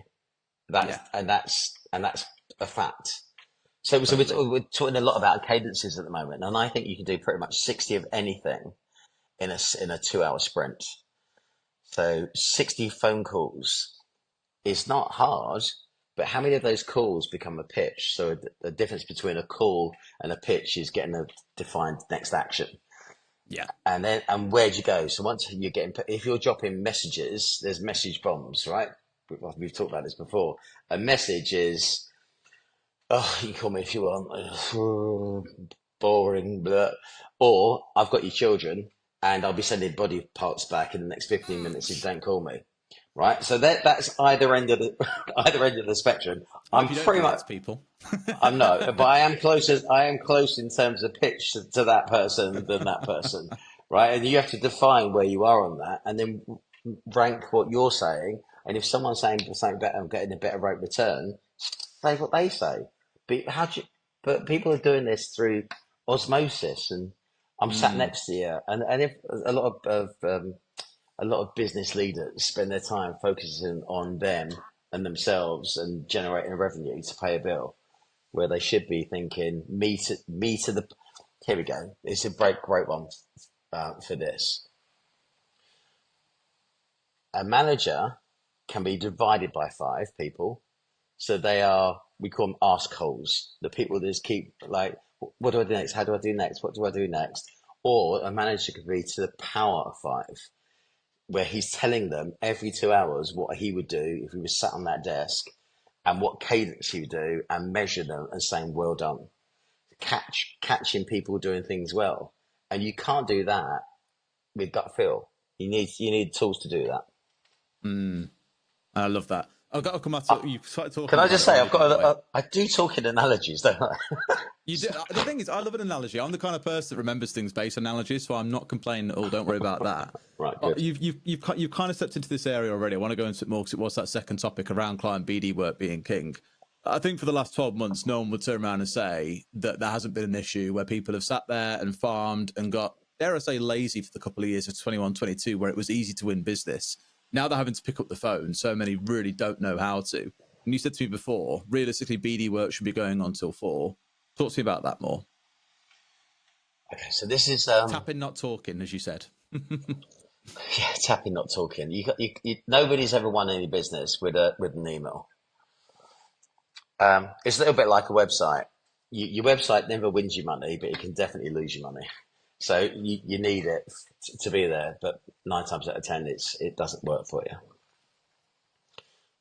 Speaker 2: And that's a fact. So we're talking a lot about cadences at the moment, and I think you can do pretty much 60 of anything in a 2-hour sprint. So 60 phone calls is not hard, but how many of those calls become a pitch? So the difference between a call and a pitch is getting a defined next action.
Speaker 1: Yeah.
Speaker 2: And where'd you go? So once you're getting, if you're dropping messages, there's message bombs, right? We've talked about this before. A message is, oh, you can call me if you want, boring, blah. Or I've got your children and I'll be sending body parts back in the next 15 minutes if you don't call me. Right. So that's either end of the either end of the spectrum.
Speaker 1: I
Speaker 2: I'm
Speaker 1: hope you don't
Speaker 2: pretty
Speaker 1: do that
Speaker 2: much
Speaker 1: to people.
Speaker 2: I'm not, but I am close in terms of pitch to that person than that person. Right. And you have to define where you are on that and then rank what you're saying. And if someone's saying something better and getting a better rate return, say what they say. But people are doing this through osmosis, and I'm sat next to you, and if a lot of business leaders spend their time focusing on them and themselves and generating revenue to pay a bill, where they should be thinking me to the. Here we go. It's a great one for this. A manager can be divided by 5 people. So we call them ask holes. The people that just keep like, what do I do next? How do I do next? What do I do next? Or a manager could be to the power of 5, where he's telling them every 2 hours what he would do if he was sat on that desk and what cadence he would do and measure them and saying, well done. Catching people doing things well. And you can't do that with gut feel. You need tools to do that.
Speaker 1: I love that. I've got to come back to you. Started talking.
Speaker 2: Can I just say,
Speaker 1: I
Speaker 2: I do talk in analogies, don't I?
Speaker 1: You do. The thing is, I love an analogy. I'm the kind of person that remembers things based on analogies, so I'm not complaining at all. Don't worry about that.
Speaker 2: Right. Good.
Speaker 1: You've kind of stepped into this area already. I want to go into it more because it was that second topic around client BD work being king. I think for the last 12 months, no one would turn around and say that there hasn't been an issue where people have sat there and farmed and got, dare I say, lazy for the couple of years of 21, 22, where it was easy to win business. Now they're having to pick up the phone. So many really don't know how to. And you said to me before, realistically, BD work should be going on till 4. Talk to me about that more.
Speaker 2: Okay, so this is
Speaker 1: tapping, not talking, as you said.
Speaker 2: Yeah, tapping, not talking. Nobody's ever won any business with an email. It's a little bit like a website. Your website never wins you money, but it can definitely lose you money. So you need it to be there, but 9 times out of 10, it doesn't work for you.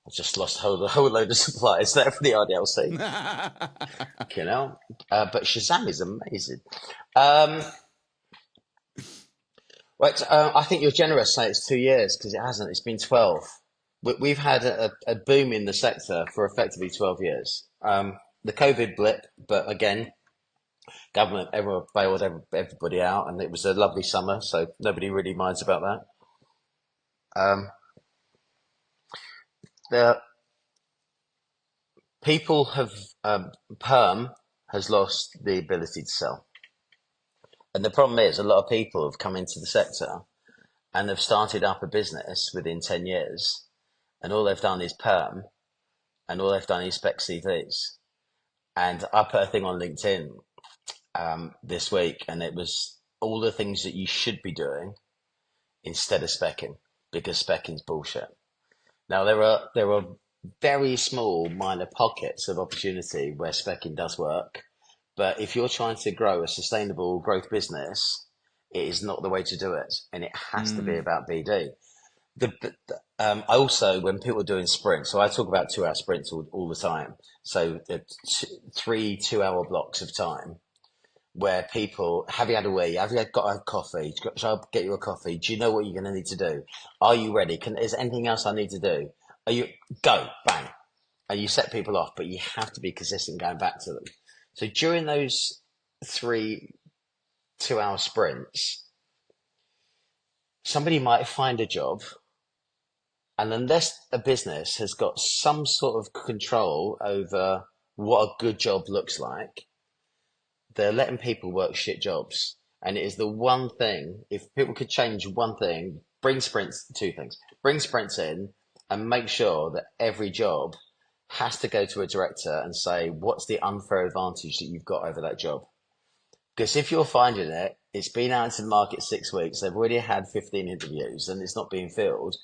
Speaker 2: I've just lost a whole load of suppliers there for the RDLC. But Shazam is amazing. I think you're generous saying it's 2 years because it hasn't. It's been 12. We've had a boom in the sector for effectively 12 years. The COVID blip, but again, government everyone bailed everybody out, and it was a lovely summer, so nobody really minds about that. The people have perm has lost the ability to sell, and the problem is a lot of people have come into the sector and have started up a business within 10 years, and all they've done is perm, and all they've done is spec CVs. And I put a thing on LinkedIn this week, and it was all the things that you should be doing instead of specking, because specking's bullshit. Now there are very small minor pockets of opportunity where specking does work, but if you're trying to grow a sustainable growth business, it is not the way to do it, and it has to be about BD. I also, when people are doing sprints, so I talk about 2-hour sprints all the time. So 3 2-hour blocks of time where people, have you had a wee? Have you got a coffee? Shall I get you a coffee? Do you know what you're going to need to do? Are you ready? Is there anything else I need to do? Go, bang. And you set people off, but you have to be consistent going back to them. So during those 3 2-hour sprints, somebody might find a job, and unless a business has got some sort of control over what a good job looks like, they're letting people work shit jobs. And it is the one thing, if people could change one thing, bring sprints, 2 things. Bring sprints in and make sure that every job has to go to a director and say, what's the unfair advantage that you've got over that job? Because if you're finding it, it's been out into the market 6 weeks, they've already had 15 interviews and it's not being filled.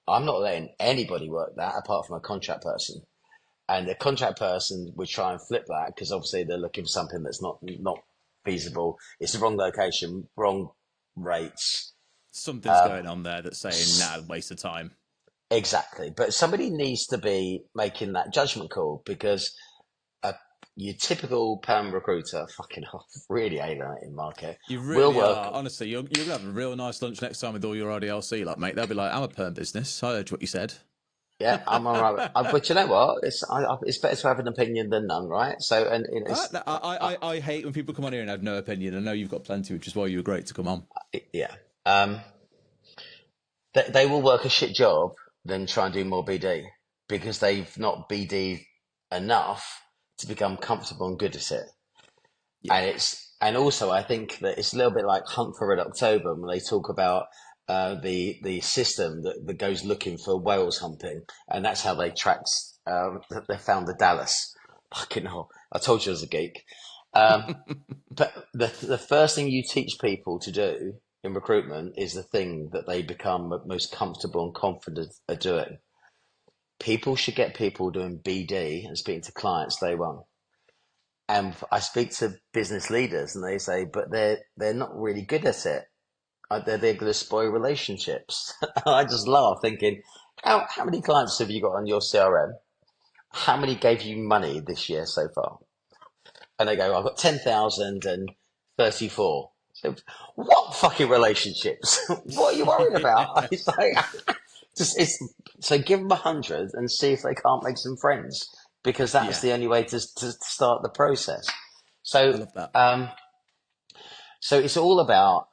Speaker 2: I'm not letting anybody work that apart from a contract person. And the contract person would try and flip that because obviously they're looking for something that's not feasible. It's the wrong location, wrong rates.
Speaker 1: Something's going on there that's saying, nah, waste of time.
Speaker 2: Exactly. But somebody needs to be making that judgment call because your typical perm recruiter, fucking really alienating market.
Speaker 1: You really are. Honestly, you're going to have a real nice lunch next time with all your RDLC. Like, mate, they'll be like, I'm a perm business. I heard what you said.
Speaker 2: Yeah, I'm all right. But you know what? It's better to have an opinion than none, right? So, and you know,
Speaker 1: I hate when people come on here and have no opinion. I know you've got plenty, which is why you were great to come on.
Speaker 2: Yeah. They will work a shit job than try and do more BD because they've not BD enough to become comfortable and good at it. Yeah. And also I think that it's a little bit like Hunt for Red October when they talk about the system that goes looking for whales humping, and that's how they tracked. They found the Dallas. Fucking hell! I told you I was a geek. But the first thing you teach people to do in recruitment is the thing that they become most comfortable and confident at doing. People should get people doing BD and speaking to clients day one. And I speak to business leaders and they say, but they're not really good at it. They're going to spoil relationships. I just laugh thinking, how many clients have you got on your CRM? How many gave you money this year so far? And they go, I've got 10,034. So what fucking relationships? What are you worried about? It's like, so give them 100 and see if they can't make some friends, because that's the only way to start the process. So, I love that. So it's all about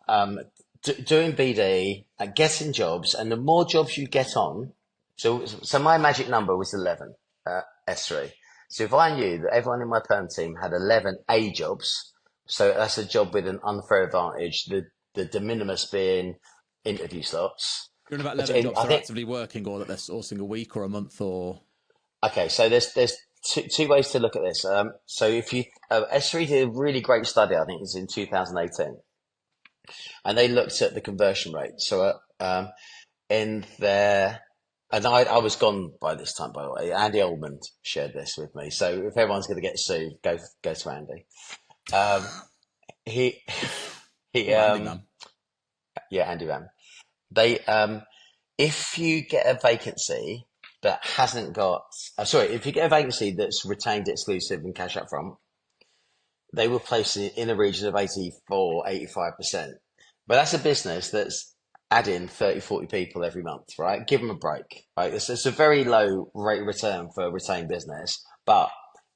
Speaker 2: doing BD and getting jobs, and the more jobs you get on. So my magic number was 11 S3. So if I knew that everyone in my perm team had 11 A jobs, so that's a job with an unfair advantage, the de minimis being interview slots.
Speaker 1: You're in about 11 jobs that are actively working, or that they're sourcing a week or a month, or...
Speaker 2: Okay, so there's two ways to look at this. So if you S3 did a really great study, I think it was in 2018, and they looked at the conversion rate. So in their, and I was gone by this time, by the way. Andy Oldman shared this with me. So if everyone's going to get sued, go to Andy. Andy Man. Yeah, Andy Man. They if you get a vacancy that hasn't got, if you get a vacancy that's retained exclusive and cash up front, they will place it in a region of 84, 85%. But that's a business that's adding 30, 40 people every month, right? Give them a break, right? It's a very low rate of return for a retained business, but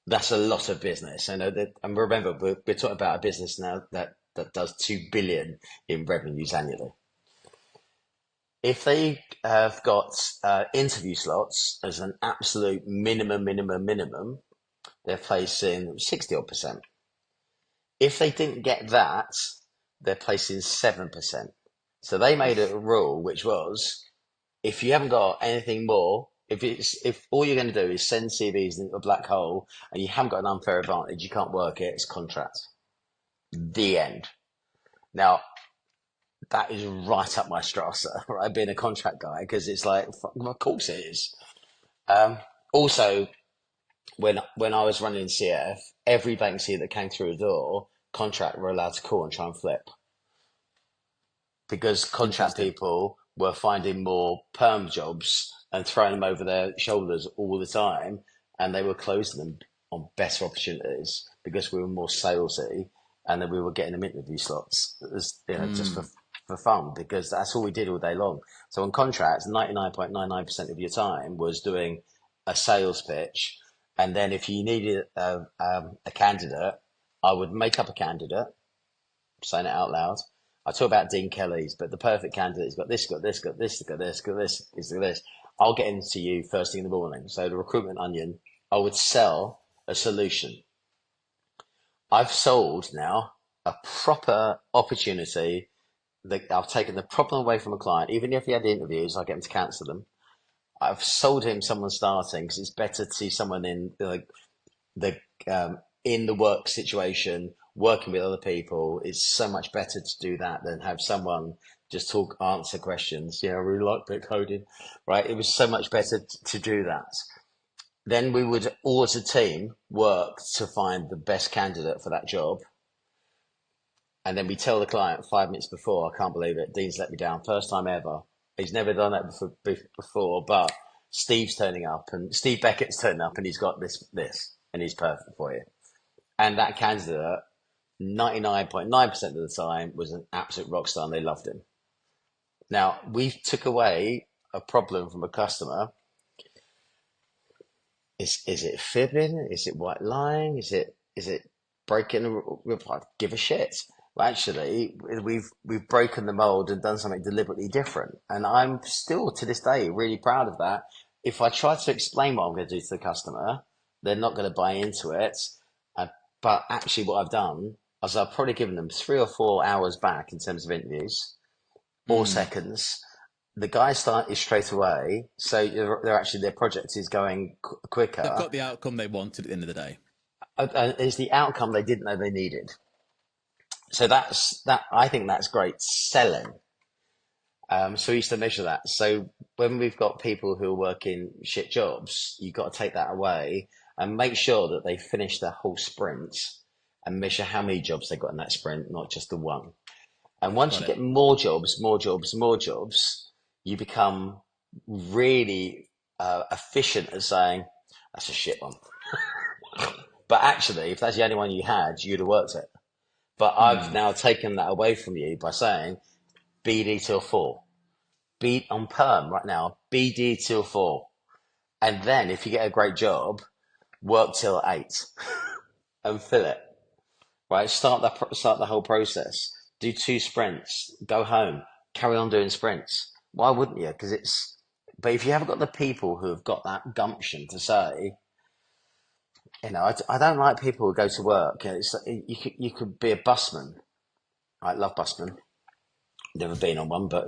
Speaker 2: that's a lot of business. And remember, we're talking about a business now that does 2 billion in revenues annually. If they have got interview slots as an absolute minimum, they're placing 60 odd %. If they didn't get that, they're placing 7%. So they made a rule, which was, if you haven't got anything more, if all you're going to do is send CVs into a black hole and you haven't got an unfair advantage, you can't work it, it's contract. The end. Now, that is right up my strata, right? Being a contract guy, because it's like, of course it is. Also, when I was running CF, every vacancy that came through the door, contract were allowed to call and try and flip, because contract people were finding more perm jobs and throwing them over their shoulders all the time, and they were closing them on better opportunities because we were more salesy, and then we were getting them interview slots, just for fun, because that's all we did all day long. So on contracts, 99.99% of your time was doing a sales pitch, and then if you needed a candidate, I would make up a candidate, saying it out loud. I talk about Dean Kelly's, but the perfect candidate's got this, got this, got this, got this, got this, got this. I'll get into you first thing in the morning. So the recruitment onion, I would sell a solution. I've sold now a proper opportunity. I've taken the problem away from a client. Even if he had interviews, I get him to cancel them. I've sold him someone starting, because it's better to see someone in the in the work situation working with other people. It's so much better to do that than have someone just talk, answer questions. I really like bit coding, right? It was so much better to do that. Then we would all as a team work to find the best candidate for that job. And then we tell the client 5 minutes before, I can't believe it, Dean's let me down, first time ever. He's never done that before, but Steve's turning up and Steve Beckett's turning up and he's got this, and he's perfect for you. And that candidate, 99.9% of the time, was an absolute rock star and they loved him. Now, we took away a problem from a customer. Is it fibbing? Is it white lying? Is it breaking the give a shit? Well, actually, we've broken the mold and done something deliberately different. And I'm still to this day really proud of that. If I try to explain what I'm going to do to the customer, they're not going to buy into it. But actually what I've done is I've probably given them 3 or 4 hours back in terms of interviews, or seconds. The guys started straight away. So their project is going quicker.
Speaker 1: They've got the outcome they wanted at the end of the day.
Speaker 2: It's the outcome they didn't know they needed. So I think that's great selling. So we used to measure that. So when we've got people who are working shit jobs, you've got to take that away and make sure that they finish their whole sprint and measure how many jobs they got in that sprint, not just the one. And once you get more jobs, you become really efficient at saying, that's a shit one. But actually, if that's the only one you had, you'd have worked it. But I've now taken that away from you by saying BD till 4. Be on perm right now, BD till 4. And then if you get a great job, work till 8 and fill it. Right? Start the whole process. Do 2 sprints, go home, carry on doing sprints. Why wouldn't you? But if you haven't got the people who have got that gumption to say, I don't like people who go to work. You could be a busman. I love busmen. Never been on one, but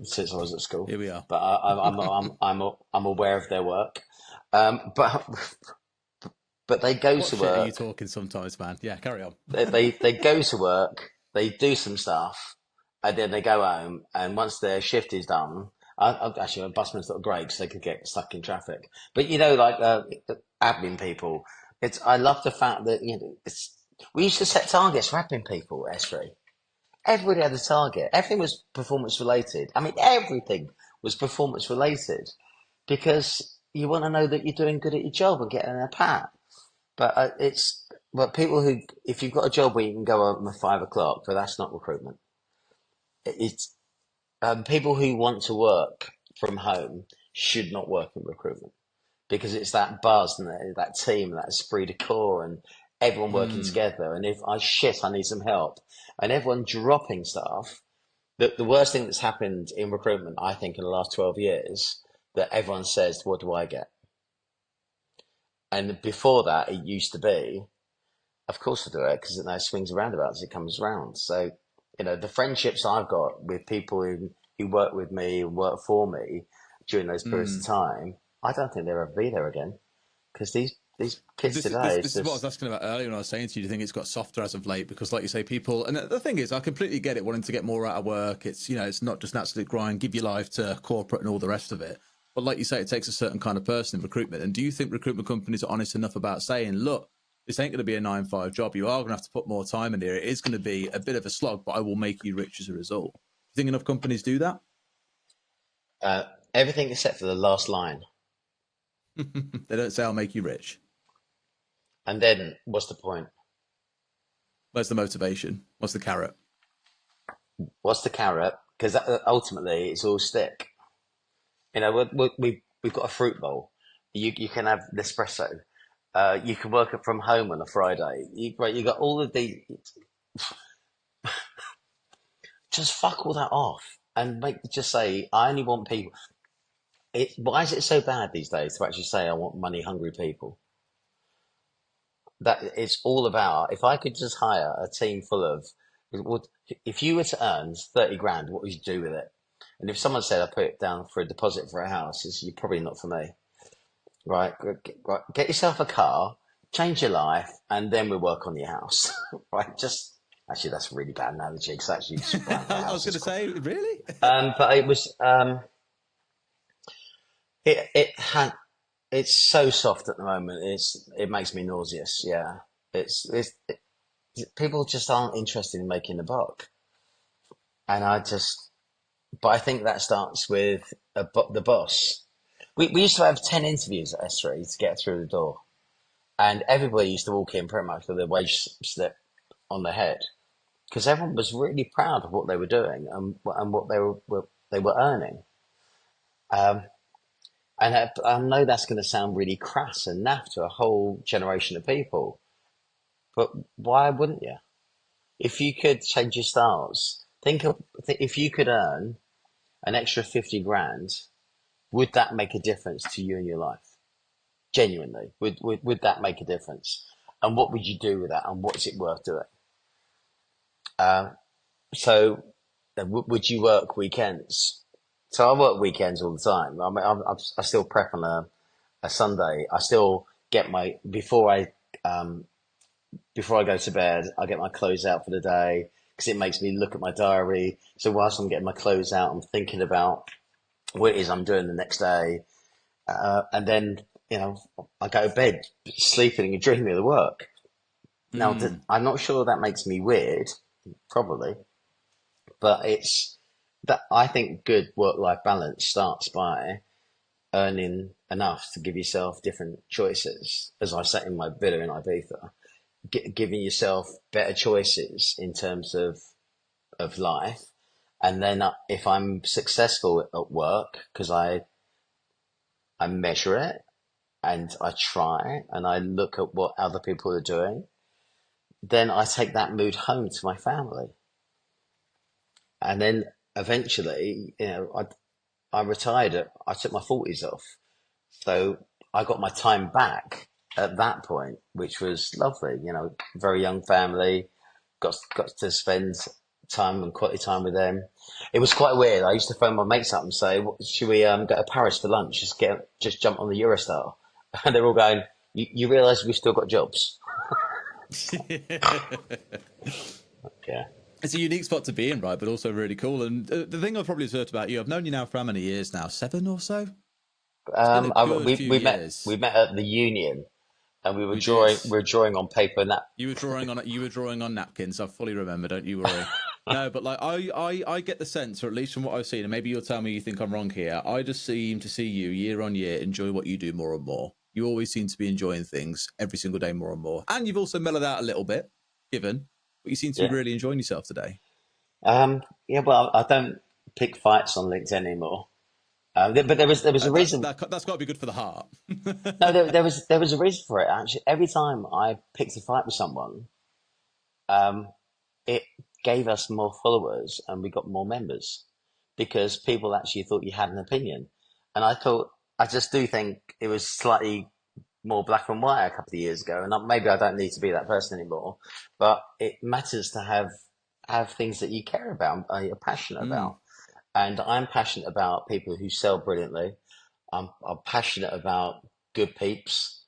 Speaker 2: since I was at school,
Speaker 1: here we are.
Speaker 2: But I'm aware of their work. But they go to work.
Speaker 1: Are you talking sometimes, man? Yeah, carry on.
Speaker 2: they go to work. They do some stuff, and then they go home. And once their shift is done, actually, busmen's not great because they could get stuck in traffic. But admin people, I love the fact that we used to set targets for admin people at S3. Everybody had a target. Everything was performance related. I mean, everything was performance related because you want to know that you're doing good at your job and getting a pat. But people who, if you've got a job where you can go home at 5 o'clock, but that's not recruitment. It's people who want to work from home should not work in recruitment because it's that buzz and that team, that esprit de corps, and everyone working together. And if I need some help, and everyone dropping stuff. The worst thing that's happened in recruitment, I think, in the last 12 years, that everyone says, "What do I get?" And before that, it used to be, of course I do it, because it swings around about as it comes around. So, the friendships I've got with people who work with me and work for me during those periods of time, I don't think they'll ever be there again. Because these kids today...
Speaker 1: This is what I was asking about earlier when I was saying to you, do you think it's got softer as of late? Because like you say, people... And the thing is, I completely get it, wanting to get more out of work. It's, it's not just an absolute grind, give your life to corporate and all the rest of it. But like you say, it takes a certain kind of person in recruitment. And do you think recruitment companies are honest enough about saying, look, this ain't going to be a 9-5 job. You are going to have to put more time in here. It is going to be a bit of a slog, but I will make you rich as a result. Do you think enough companies do that?
Speaker 2: Everything except for the last line.
Speaker 1: They don't say, I'll make you rich.
Speaker 2: And then what's the point?
Speaker 1: Where's the motivation? What's the carrot?
Speaker 2: What's the carrot? Because ultimately it's all stick. We've got a fruit bowl. You can have Nespresso. You can work from home on a Friday. You got all of these. Just fuck all that off and just say, I only want people. Why is it so bad these days to actually say I want money hungry people? That it's all about, if I could just hire a team full of, if you were to earn 30 grand, what would you do with it? And if someone said I put it down for a deposit for a house, you're probably not for me. Right? Get yourself a car, change your life, and then we work on your house, right? Just actually, that's a really bad analogy because actually, just buying a
Speaker 1: I
Speaker 2: house
Speaker 1: was going
Speaker 2: is
Speaker 1: to say, really?
Speaker 2: but it was it had it's so soft at the moment. It makes me nauseous. Yeah, it's people just aren't interested in making a buck, and but I think that starts with the boss. We used to have 10 interviews at S3 to get through the door, and everybody used to walk in pretty much with their wage slip on their head because everyone was really proud of what they were doing and what they were earning. Um, and I know that's going to sound really crass and naff to a whole generation of people, but why wouldn't you? If you could change your stars, if you could earn an extra 50 grand, would that make a difference to you in your life? Genuinely, would that make a difference? And what would you do with that? And what's it worth doing? So, would you work weekends? So I work weekends all the time. I mean, I still prep on a Sunday. I still get my before I go to bed. I get my clothes out for the day because it makes me look at my diary. So whilst I'm getting my clothes out, I'm thinking about what it is I'm doing the next day, and then I go to bed sleeping and dreaming of the work. Now, I'm not sure that makes me weird, probably, but it's that I think good work-life balance starts by earning enough to give yourself different choices. As I sat in my villa in Ibiza, giving yourself better choices in terms of life. And then if I'm successful at work, because I measure it and I try and I look at what other people are doing, then I take that mood home to my family. And then eventually, I retired. I took my 40s off. So I got my time back at that point, which was lovely. Very young family, got to spend time and quality time with them. It was quite weird. I used to phone my mates up and say, "Should we go to Paris for lunch? Just jump on the Eurostar." And they're all going, "You realise we've still got jobs?" Yeah.
Speaker 1: It's a unique spot to be in, right? But also really cool. And the thing I've probably observed about you, I've known you now for how many years now? 7 or so? It's been a good few years.
Speaker 2: We met at the Union, and we were drawing on paper.
Speaker 1: You were drawing on napkins. I fully remember. Don't you worry. No, but like I get the sense, or at least from what I've seen, and maybe you'll tell me you think I'm wrong here. I just seem to see you year on year enjoy what you do more and more. You always seem to be enjoying things every single day more and more, and you've also mellowed out a little bit, but you seem to be really enjoying yourself today.
Speaker 2: Yeah, well, I don't pick fights on LinkedIn anymore. But there was a reason.
Speaker 1: That's got to be good for the heart.
Speaker 2: No, there was a reason for it. Actually, every time I picked a fight with someone, it gave us more followers and we got more members because people actually thought you had an opinion. And I just do think it was slightly more black and white a couple of years ago. And maybe I don't need to be that person anymore, but it matters to have things that you care about, you're passionate about. And I'm passionate about people who sell brilliantly. I'm passionate about good peeps.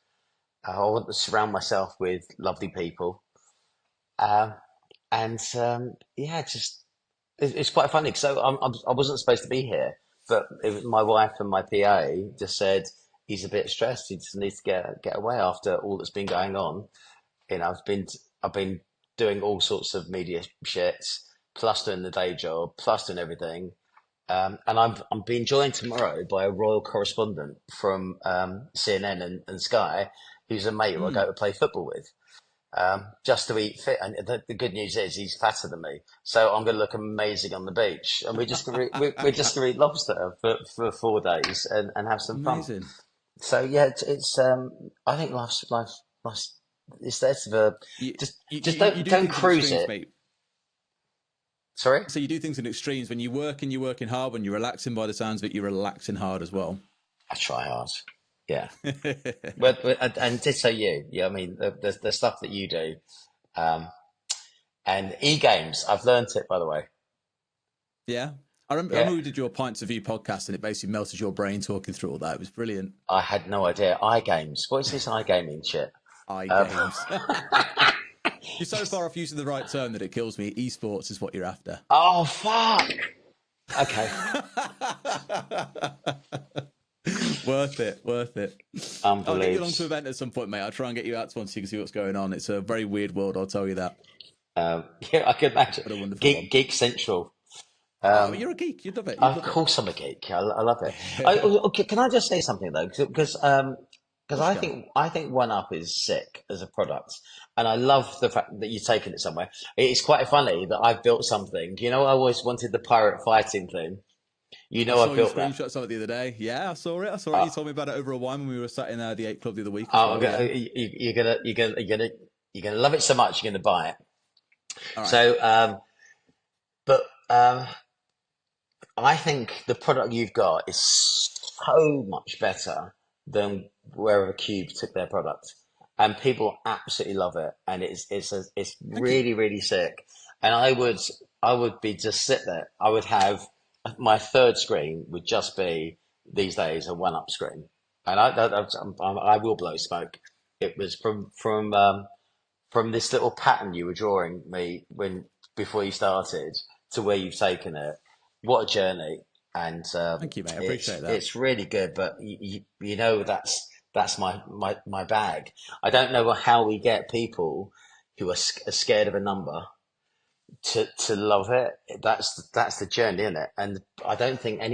Speaker 2: I want to surround myself with lovely people. Yeah, it's quite funny. So I wasn't supposed to be here, but my wife and my PA just said he's a bit stressed. He just needs to get away after all that's been going on. I've been doing all sorts of media shits, plus doing the day job, plus doing everything. And I'm being joined tomorrow by a royal correspondent from CNN and Sky, who's a mate who I go to play football with, just to eat fit. And the good news is he's fatter than me, so I'm going to look amazing on the beach. And we're just going to eat lobster for 4 days and have some
Speaker 1: Amazing.
Speaker 2: fun. So yeah, it's I think life's it's there for just don't cruise it. Mate. Sorry?
Speaker 1: So you do things in extremes. When you're working hard. When you're relaxing, by the sounds of it, you're relaxing hard as well.
Speaker 2: I try hard. Yeah. And ditto you. Yeah, I mean, the stuff that you do. And e-games, I've learned it, by the way.
Speaker 1: Yeah. I remember we did your Pints of View podcast and it basically melted your brain talking through all that. It was brilliant.
Speaker 2: I had no idea. iGames. What is this iGaming shit?
Speaker 1: iGames. You're so far off using the right term that it kills me. Esports is what you're after.
Speaker 2: Oh, fuck. Okay.
Speaker 1: Worth it.
Speaker 2: Unbelievable.
Speaker 1: I'll get you along to an event at some point, mate. I'll try and get you out to one so you can see what's going on. It's a very weird world, I'll tell you that.
Speaker 2: Yeah, I can imagine.
Speaker 1: What a wonderful
Speaker 2: Geek Central.
Speaker 1: You're a geek. You'd love it.
Speaker 2: Of course, I'm a geek. I love it. Okay, can I just say something though? Because I think One Up is sick as a product, and I love the fact that you've taken it somewhere. It's quite funny that I've built something. You know, I always wanted the pirate fighting thing. You know, I built that.
Speaker 1: Screenshot of it the other day. Yeah, I saw it. You told me about it over a wine when we were sat in the 8 Club the other week.
Speaker 2: You're gonna love it so much. You're gonna buy it.
Speaker 1: All right.
Speaker 2: So, I think the product you've got is so much better than wherever Cube took their product, and people absolutely love it, and it's really really sick. And I would be just sit there. I would have my third screen would just be these days a One Up screen, and I will blow smoke. It was from this little pattern you were drawing me before you started to where you've taken it. What a journey! And
Speaker 1: thank you, mate. I appreciate that.
Speaker 2: It's really good, but you know that's my bag. I don't know how we get people who are scared of a number to love it. That's the journey, isn't it? And I don't think I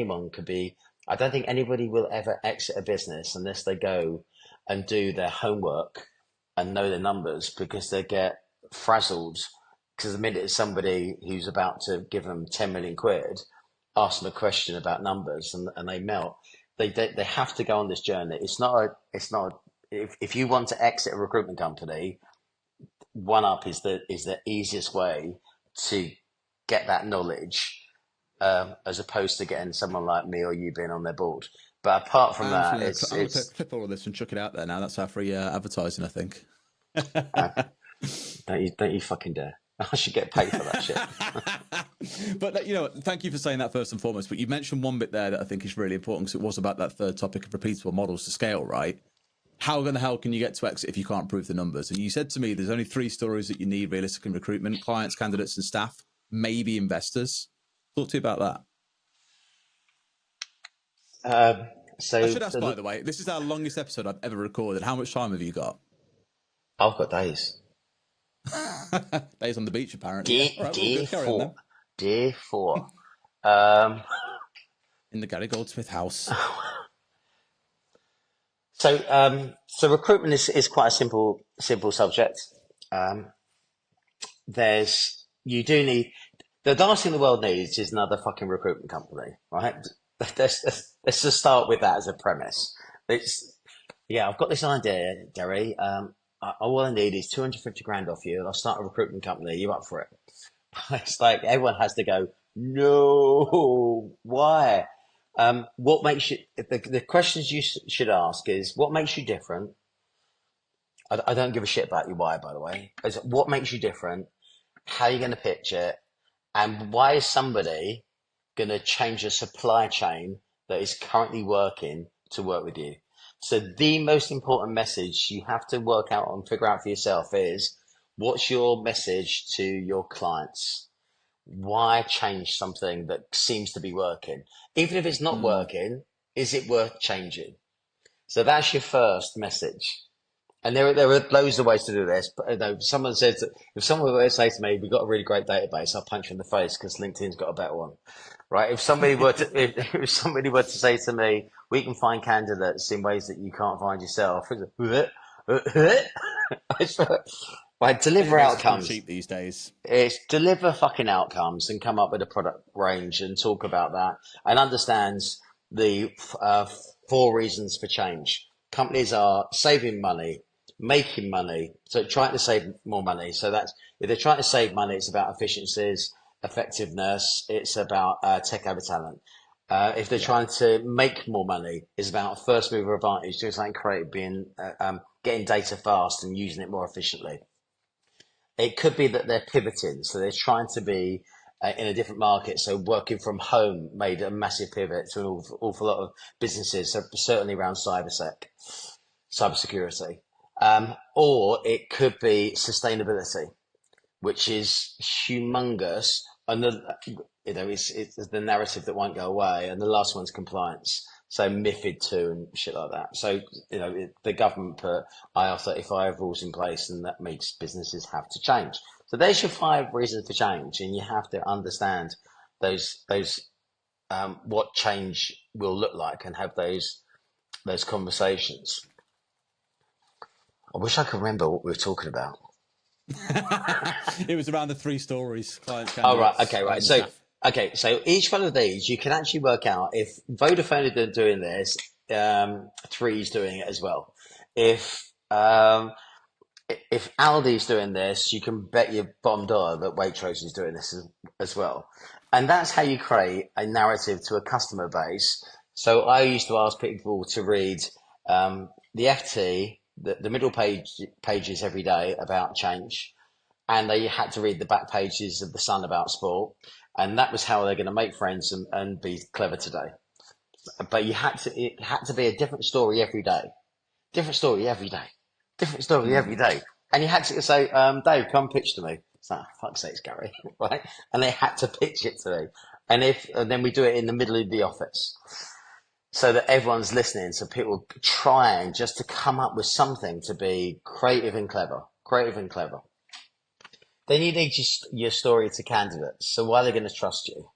Speaker 2: don't think anybody will ever exit a business unless they go and do their homework and know their numbers, because they get frazzled. Because the minute somebody who's about to give them 10 million quid asks them a question about numbers and they melt, they have to go on this journey. If you want to exit a recruitment company, One Up is the easiest way to get that knowledge, as opposed to getting someone like me or you being on their board. But apart from that,
Speaker 1: I'm going to clip all of this and chuck it out there now. That's our free advertising, I think.
Speaker 2: Don't you fucking dare. I should get paid for that shit.
Speaker 1: But, you know, thank you for saying that first and foremost. But you mentioned one bit there that I think is really important, because it was about that third topic of repeatable models to scale, right? How the hell can you get to exit if you can't prove the numbers? And you said to me there's only 3 stories that you need realistically in recruitment: clients, candidates, and staff, maybe investors. Talk to you about that.
Speaker 2: So
Speaker 1: I should ask, by the way, this is our longest episode I've ever recorded. How much time have you got?
Speaker 2: I've got days.
Speaker 1: Days on the beach, apparently.
Speaker 2: Day four.
Speaker 1: In the Gary Goldsmith house.
Speaker 2: So recruitment is quite a simple subject. The last thing the world needs is another fucking recruitment company, right? Let's just start with that as a premise. I've got this idea, Derry. All I need is 250 grand off you, and I'll start a recruitment company. Are you up for it? It's like everyone has to go, no, why? What makes you, the questions you should ask is, what makes you different? I don't give a shit about your why, by the way. It's what makes you different? How are you going to pitch it? And why is somebody going to change a supply chain that is currently working to work with you? So the most important message you have to work out and figure out for yourself is, what's your message to your clients? Why change something that seems to be working? Even if it's not working, is it worth changing? So that's your first message. And there are loads of ways to do this. But if someone were to say to me, "We've got a really great database," I'll punch you in the face, because LinkedIn's got a better one, right? If somebody were to say to me, "We can find candidates in ways that you can't find yourself," right? Deliver outcomes.
Speaker 1: Cheap these days.
Speaker 2: It's deliver fucking outcomes and come up with a product range and talk about that, and understands the 4 reasons for change. Companies are saving money, making money, so trying to save more money. So that's, if they're trying to save money, it's about efficiencies, effectiveness, it's about tech over talent. If they're trying to make more money, it's about first mover advantage, doing something creative, getting data fast and using it more efficiently. It could be that they're pivoting, so they're trying to be in a different market. So working from home made a massive pivot to an awful lot of businesses, so certainly around cybersecurity. Or it could be sustainability, which is humongous. And it's the narrative that won't go away. And the last one's compliance. So MiFID 2 and shit like that. So, the government put IR35 rules in place, and that makes businesses have to change. So there's your 5 reasons for change. And you have to understand those what change will look like and have those conversations. I wish I could remember what we were talking about.
Speaker 1: It was around the 3 stories. Clients,
Speaker 2: oh, right. Okay, right. So each one of these, you can actually work out if Vodafone are doing this, 3's doing it as well. If Aldi's doing this, you can bet your bottom dollar that Waitrose is doing this as well. And that's how you create a narrative to a customer base. So I used to ask people to read the FT, the middle pages every day about change, and they had to read the back pages of the Sun about sport, and that was how they're going to make friends and be clever today. But it had to be a different story every day, different story every day, different story every day, and you had to say, Dave, come pitch to me. It's like, fuck's sakes, Gary, right? And they had to pitch it to me, and then we do it in the middle of the office, so that everyone's listening, so people trying just to come up with something to be creative and clever. Then you need your story to candidates. So why are they going to trust you?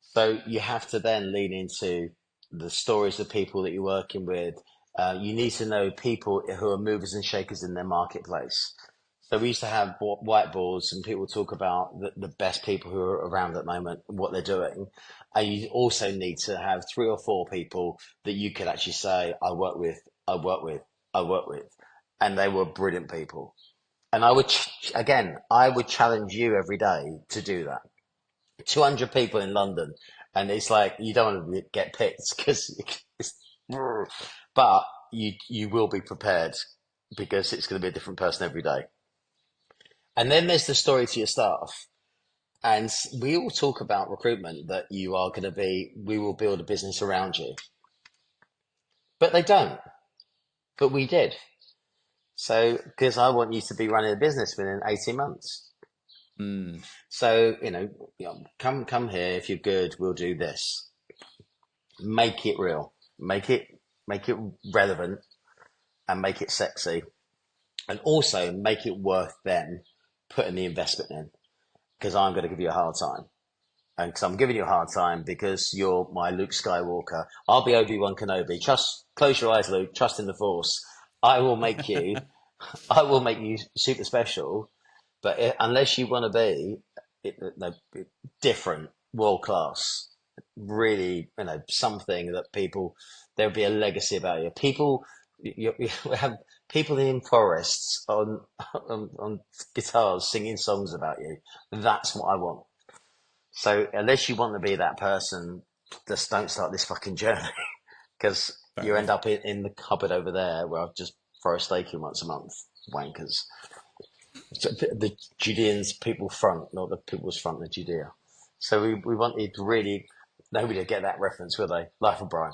Speaker 2: So you have to then lean into the stories of people that you're working with. You need to know people who are movers and shakers in their marketplace. So we used to have whiteboards, and people talk about the best people who are around at the moment, what they're doing. And you also need to have 3 or 4 people that you could actually say, I work with. And they were brilliant people. And I would challenge you every day to do that. 200 people in London. And it's like, you don't want to get picked but you will be prepared, because it's going to be a different person every day. And then there's the story to your staff. And we all talk about recruitment, that we will build a business around you. But they don't. But we did. So, because I want you to be running a business within 18 months. So, come here. If you're good, we'll do this. Make it real. Make it relevant, and make it sexy. And also make it worth them putting the investment in, because I'm going to give you a hard time. And because I'm giving you a hard time because you're my Luke Skywalker. I'll be Obi-Wan Kenobi. Close your eyes, Luke. Trust in the Force. I will make you super special. But unless you want to be different, world class, really, something that there'll be a legacy about you. You have people in forests on guitars singing songs about you. That's what I want. So unless you want to be that person, just don't start this fucking journey, because you end up in the cupboard over there where I just throw a steak in once a month. Wankers. The Judeans people front, not the people's front of Judea. So we wanted really, nobody would get that reference, will they? Life of Brian.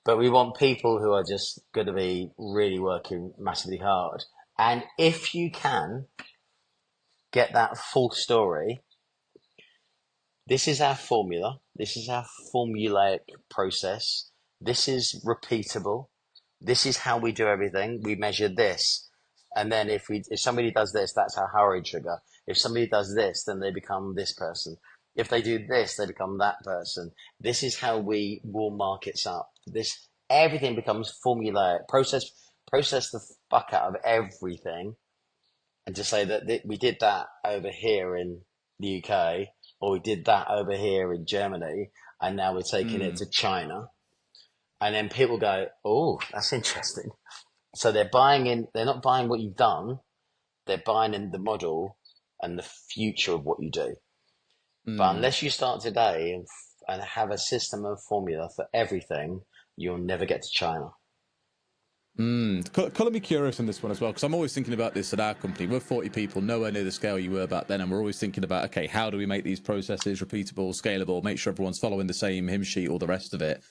Speaker 2: But we want people who are just going to be really working massively hard. And if you can get that full story, this is our formula. This is our formulaic process. This is repeatable. This is how we do everything. We measure this. And then if somebody does this, that's our hurry trigger. If somebody does this, then they become this person. If they do this, they become that person. This is how we warm markets up. Everything becomes formulaic. Process the fuck out of everything, and to say that we did that over here in the UK, or we did that over here in Germany, and now we're taking it to China. And then people go, oh, that's interesting. So they're not buying what you've done, they're buying in the model and the future of what you do. But unless you start today and have a system and formula for everything, you'll never get to China.
Speaker 1: Colour me curious on this one as well, because I'm always thinking about this at our company. We're 40 people, nowhere near the scale you were back then, and we're always thinking about, okay, how do we make these processes repeatable, scalable, make sure everyone's following the same hymn sheet, all the rest of it.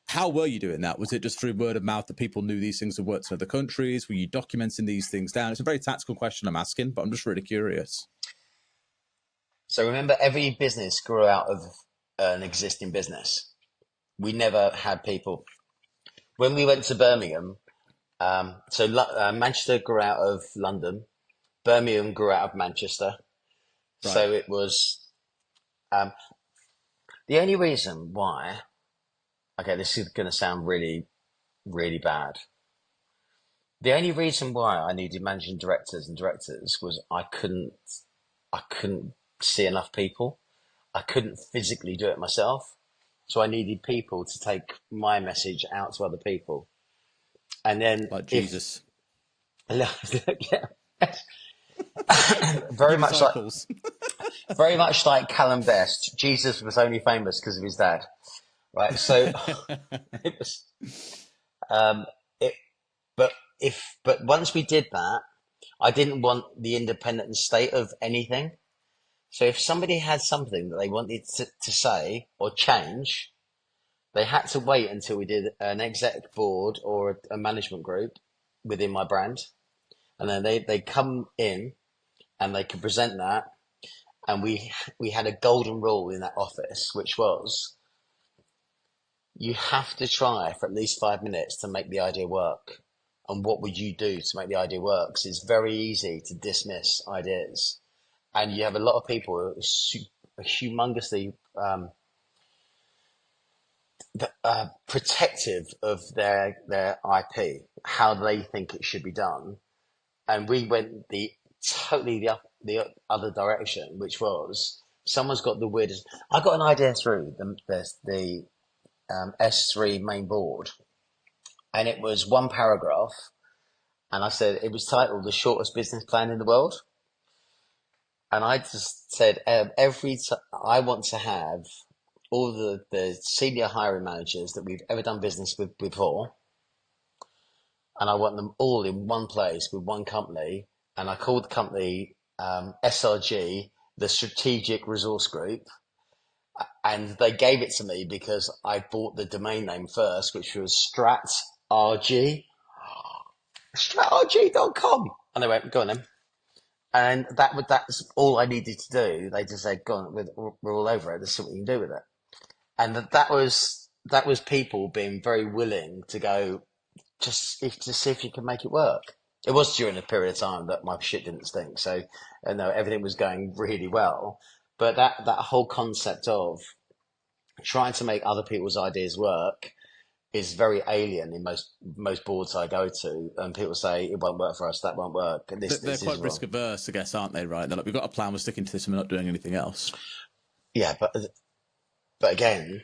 Speaker 1: How were you doing that? Was it just through word of mouth that people knew these things had worked in other countries? Were you documenting these things down? It's a very tactical question I'm asking, but I'm just really curious.
Speaker 2: So remember, every business grew out of an existing business. We never had people. When we went to Birmingham, Manchester grew out of London, Birmingham grew out of Manchester.
Speaker 1: Right.
Speaker 2: So it was the only reason why. Okay, this is going to sound really, really bad. The only reason why I needed managing directors and directors was I couldn't see enough people. I couldn't physically do it myself. So I needed people to take my message out to other people. And then
Speaker 1: Like Jesus.
Speaker 2: Yeah, very much
Speaker 1: disciples.
Speaker 2: very much like Callum Best. Jesus was only famous because of his dad. Right. So it was but once we did that, I didn't want the independent state of anything. So if somebody had something that they wanted to say or change, they had to wait until we did an exec board or a management group within my brand. And then they come in and they could present that. And we had a golden rule in that office, which was you have to try for at least 5 minutes to make the idea work. And what would you do to make the idea work? Because it's very easy to dismiss ideas. And you have a lot of people who are humongously protective of their IP, how they think it should be done. And we went the other direction, which was someone's got the weirdest. I got an idea through the S3 main board, and it was one paragraph, and I said it was titled "The Shortest Business Plan in the World," and I just said I want to have all the senior hiring managers that we've ever done business with before, and I want them all in one place with one company, and I called the company SRG, the Strategic Resource Group. And they gave it to me because I bought the domain name first, which was stratrg.com. And they went, go on then. And that's all I needed to do. They just said, go on, we're all over it. Let's see what you can do with it. And that was people being very willing to go, to see if you can make it work. It was during a period of time that my shit didn't stink. So, everything was going really well. But that whole concept of trying to make other people's ideas work is very alien in most boards I go to, and people say it won't work for us, that won't work.
Speaker 1: They're quite risk averse, I guess, aren't they? Right? They're like, we've got a plan, we're sticking to this, and we're not doing anything else.
Speaker 2: Yeah, but again,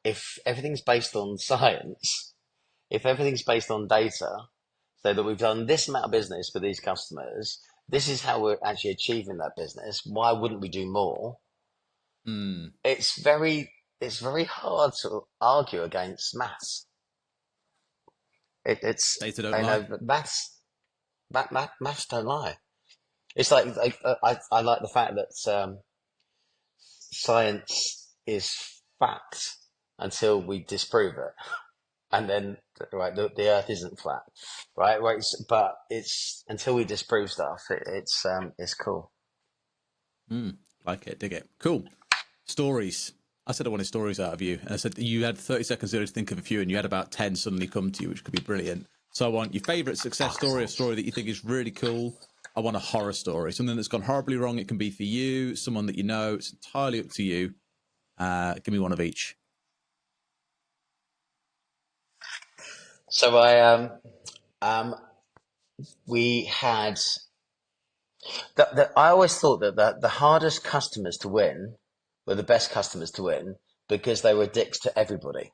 Speaker 2: if everything's based on science, if everything's based on data, so that we've done this amount of business with these customers, this is how we're actually achieving that business. Why wouldn't we do more? It's very hard to argue against maths. It's
Speaker 1: data don't lie.
Speaker 2: Maths don't lie. It's like I like the fact that science is fact until we disprove it, and then the Earth isn't flat, right? But it's until we disprove stuff, it's cool.
Speaker 1: Like it, dig it. Cool. Stories. I said I wanted stories out of you. And I said you had 30 seconds to think of a few, and you had about 10 suddenly come to you, which could be brilliant. So I want your favourite success story, a story that you think is really cool. I want a horror story, something that's gone horribly wrong. It can be for you, someone that you know. It's entirely up to you. Give me one of each.
Speaker 2: So we had. I always thought that the hardest customers to win were the best customers to win because they were dicks to everybody.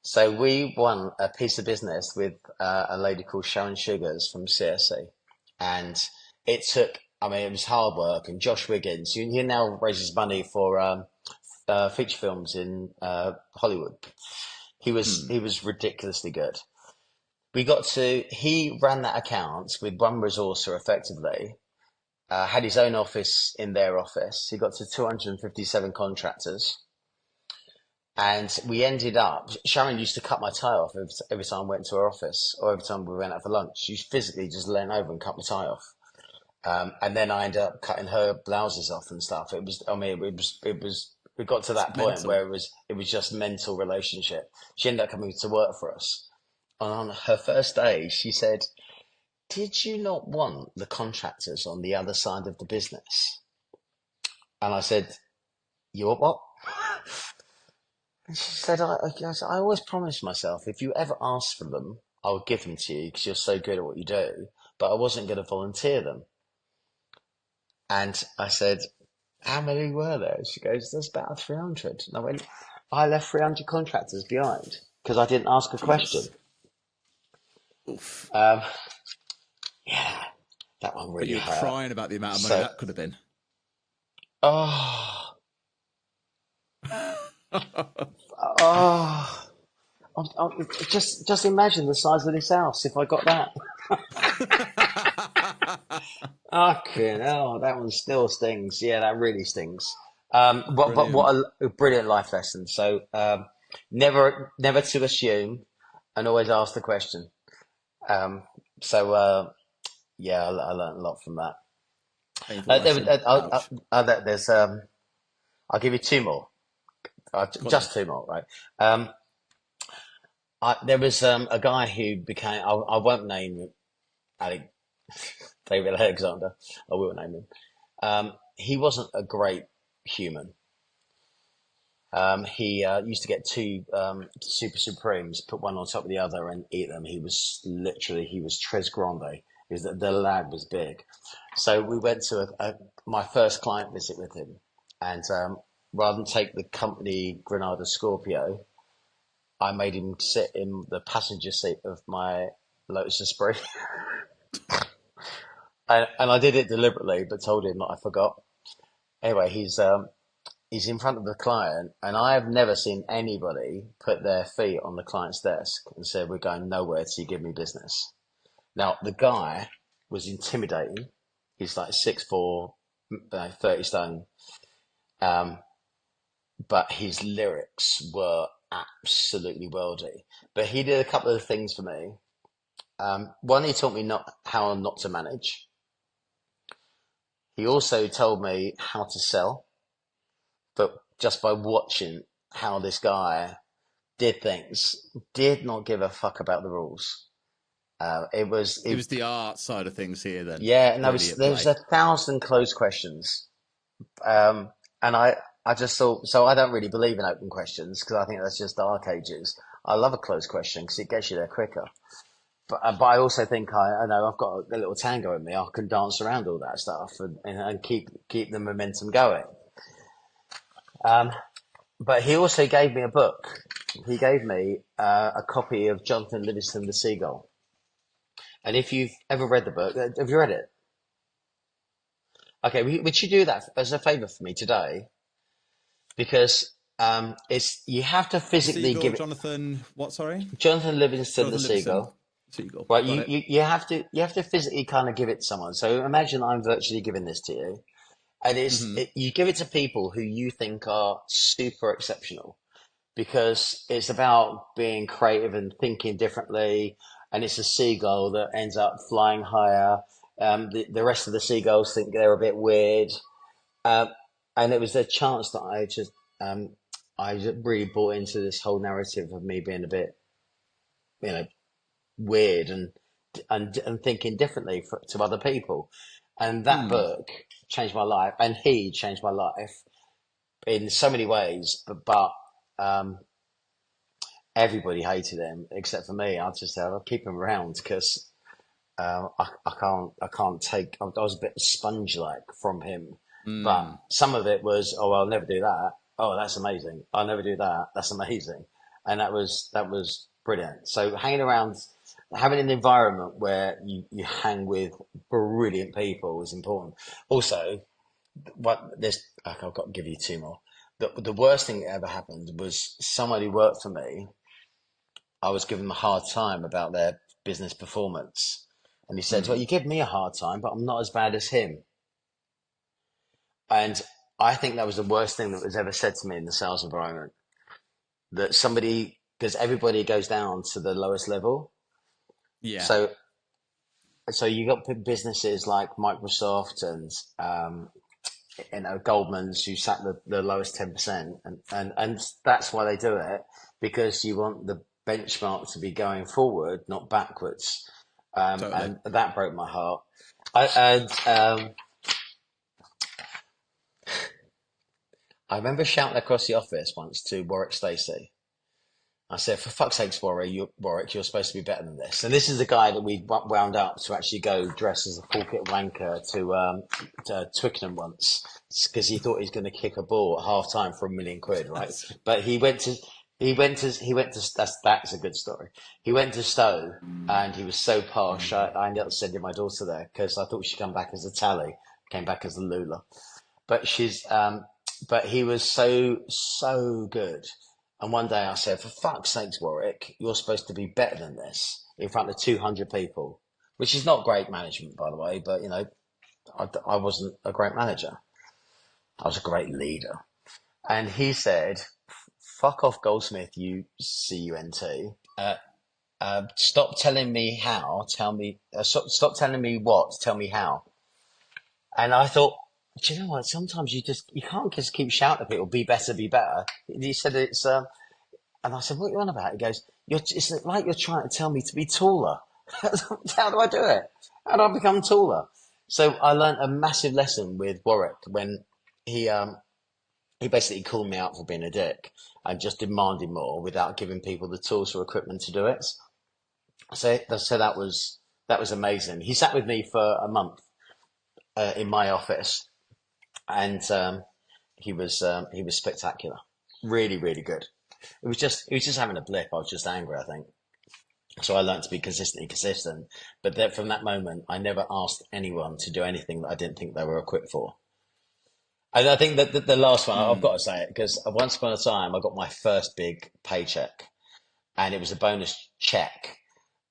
Speaker 2: So we won a piece of business with a lady called Sharon Sugars from CSC, and it was hard work. And Josh Wiggins, he now raises money for feature films in Hollywood. He was ridiculously good. He ran that account with one resourcer effectively. Had his own office in their office. He got to 257 contractors. And we ended up, Sharon used to cut my tie off every time I went to her office or every time we went out for lunch. She physically just leaned over and cut my tie off. And then I ended up cutting her blouses off and stuff. It was, I mean, we got to
Speaker 1: It's
Speaker 2: that point
Speaker 1: mental.
Speaker 2: where it was just mental relationship. She ended up coming to work for us. And on her first day, she said, "Did you not want the contractors on the other side of the business?" And I said, "You want what?" And she said, I always promised myself if you ever asked for them, I would give them to you because you're so good at what you do, but I wasn't going to volunteer them." And I said, "How many were there?" She goes, "There's about 300." And I went, "I left 300 contractors behind because I didn't ask a question."
Speaker 1: Jesus. Oof.
Speaker 2: Um, yeah, that one
Speaker 1: But
Speaker 2: really
Speaker 1: you're
Speaker 2: hurt.
Speaker 1: crying about the amount of money
Speaker 2: So,
Speaker 1: that could have been.
Speaker 2: oh, oh, just imagine the size of this house if I got that. Okay, no, that one still stings. Yeah, that really stings. But
Speaker 1: Brilliant.
Speaker 2: what a brilliant life lesson. So, never to assume, and always ask the question. Um, yeah, I learned a lot from that.
Speaker 1: Painful lesson. Ouch.
Speaker 2: There's, I'll give you two more.
Speaker 1: Go on then.
Speaker 2: Just two more, right? Um, there was a guy who became. I won't name him, Alec, David Alexander. I will name him. He wasn't a great human. He used to get two Super Supremes, put one on top of the other, and eat them. He was tres grande. The lad was big. So we went to my first client visit with him, and rather than take the company Granada Scorpio, I made him sit in the passenger seat of my Lotus Esprit, and I did it deliberately, but told him that I forgot. Anyway, he's in front of the client, and I have never seen anybody put their feet on the client's desk and say, "We're going nowhere till you give me business." Now, the guy was intimidating. He's like 6'4", 30 stone. Um, but his lyrics were absolutely worldy. But he did a couple of things for me. One, he taught me how not to manage. He also told me how to sell, but just by watching how this guy did things, did not give a fuck about the rules.
Speaker 1: It was the art side of things here then,
Speaker 2: Yeah, no,
Speaker 1: really at
Speaker 2: there's
Speaker 1: play.
Speaker 2: 1,000 closed questions. And I just thought, so I don't really believe in open questions because I think that's just dark ages. I love a closed question because it gets you there quicker. But I also think I know I've got a little tango in me. I can dance around all that stuff and keep the momentum going. Um, but he also gave me a book. He gave me a copy of Jonathan Livingston The Seagull. And if you've ever read the book, have you read it? Okay, would you do that as a favor for me today? Because it's you have to
Speaker 1: The
Speaker 2: physically
Speaker 1: Seagull,
Speaker 2: give it.
Speaker 1: Jonathan, what, sorry?
Speaker 2: Jonathan Livingston, The
Speaker 1: Jonathan Livingston.
Speaker 2: Seagull.
Speaker 1: Seagull.
Speaker 2: Right,
Speaker 1: Got it.
Speaker 2: you have to physically kind of give it to someone. So imagine I'm virtually giving this to you, and
Speaker 1: Hmm.
Speaker 2: you give it to people who you think are super exceptional because it's about being creative and thinking differently, and it's a seagull that ends up flying higher. The rest of the seagulls think they're a bit weird, um, and it was a chance that um, I just really bought into this whole narrative of me being a bit, you know, weird and thinking differently to other people. And that
Speaker 1: Hmm.
Speaker 2: book changed my life, and he changed my life in so many ways. Um, everybody hated him except for me. I just I'll keep him around because I can't take. I was a bit sponge like from him, but
Speaker 1: Hmm.
Speaker 2: some of it was, "Oh, I'll never do that. Oh, that's amazing. I'll never do that. That's amazing," and that was brilliant. So hanging around, having an environment where you hang with brilliant people is important. Also, I've got to give you two more. The worst thing that ever happened was somebody who worked for me. I was giving them a hard time about their business performance. And he said, "Well,
Speaker 1: Hmm.
Speaker 2: you give me a hard time, but I'm not as bad as him." And I think that was the worst thing that was ever said to me in the sales environment. that somebody, because everybody goes down to the lowest level.
Speaker 1: Yeah.
Speaker 2: So you got businesses like Microsoft and Goldman's who sat the lowest 10%, and that's why they do it, because you want the benchmark to be going forward, not backwards.
Speaker 1: Totally.
Speaker 2: And that broke my heart. I remember shouting across the office once to Warwick Stacey. I said, "For fuck's sakes, Warwick, you're supposed to be better than this." And this is the guy that we wound up to actually go dress as a full kit wanker to Twickenham once, because he thought he was going to kick a ball at half time for £1 million, right? But he went to that's a good story. He went to Stowe, and he was so posh. I ended up sending my daughter there because I thought she'd come back as a Tally, came back as a Lula. But but he was so good. And one day I said, "For fuck's sakes, Warwick, you're supposed to be better than this in front of 200 people," which is not great management, by the way. But, I wasn't a great manager. I was a great leader. And he said, "Fuck off, Goldsmith, you cunt. Stop telling me how, stop telling me what, tell me how." And I thought, do you know what? Sometimes you can't just keep shouting at people, "Be better, be better." He said it's, and I said, "What are you on about?" He goes, "It's like you're trying to tell me to be taller." How do I do it? How do I become taller? So I learned a massive lesson with Warwick when he basically called me out for being a dick and just demanding more without giving people the tools or equipment to do it. So that was amazing. He sat with me for a month in my office. And he was spectacular, really, really good. He was just having a blip. I was just angry, I think. So I learned to be consistent. But from that moment, I never asked anyone to do anything that I didn't think they were equipped for. And I think that the last one, I've got to say it, because once upon a time, I got my first big paycheck, and it was a bonus check.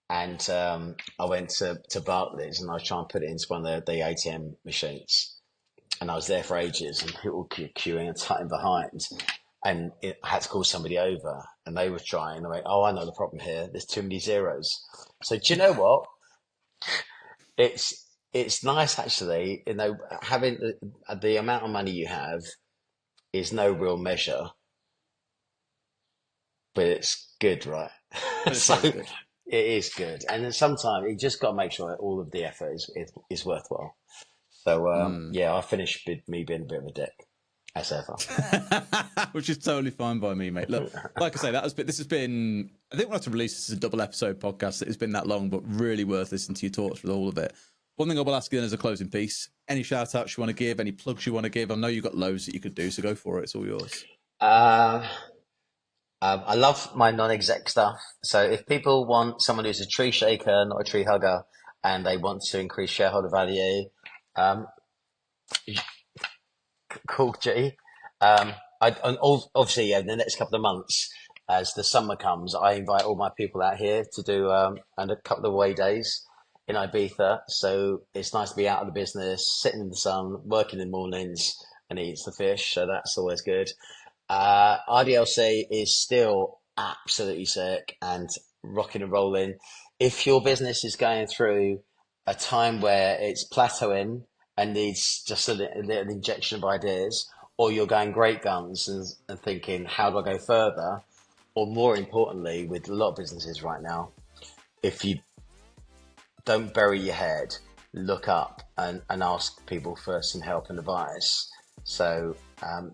Speaker 2: And I went to Barclays, and I was trying to put it into one of the ATM machines. And I was there for ages, and people queuing and tutting behind. And I had to call somebody over, and they were trying. I went, "Oh, I know the problem here. There's too many zeros." So do you know what? It's nice, actually. Having the amount of money you have is no real measure, but it's good, right? So good. It is good. And then sometimes you just got to make sure that all of the effort is worthwhile. So, I finished with me being a bit of a dick, as ever.
Speaker 1: Which is totally fine by me, mate. Look, like I say, this has been, I think we'll have to release this as a double episode podcast. It's been that long, but really worth listening to your thoughts with all of it. One thing I will ask you then as a closing piece, any shout outs you want to give, any plugs you want to give? I know you've got loads that you could do, so go for it. It's all yours.
Speaker 2: I love my non-exec stuff. So if people want someone who's a tree shaker, not a tree hugger, and they want to increase shareholder value, call G. Obviously, in the next couple of months, as the summer comes, I invite all my people out here to do and a couple of away days in Ibiza. So it's nice to be out of the business, sitting in the sun, working in the mornings, and eats the fish. So that's always good. RDLC is still absolutely sick and rocking and rolling. If your business is going through a time where it's plateauing and needs just a little injection of ideas, or you're going great guns and thinking, how do I go further? Or more importantly, with a lot of businesses right now, if you don't bury your head, look up and ask people for some help and advice. So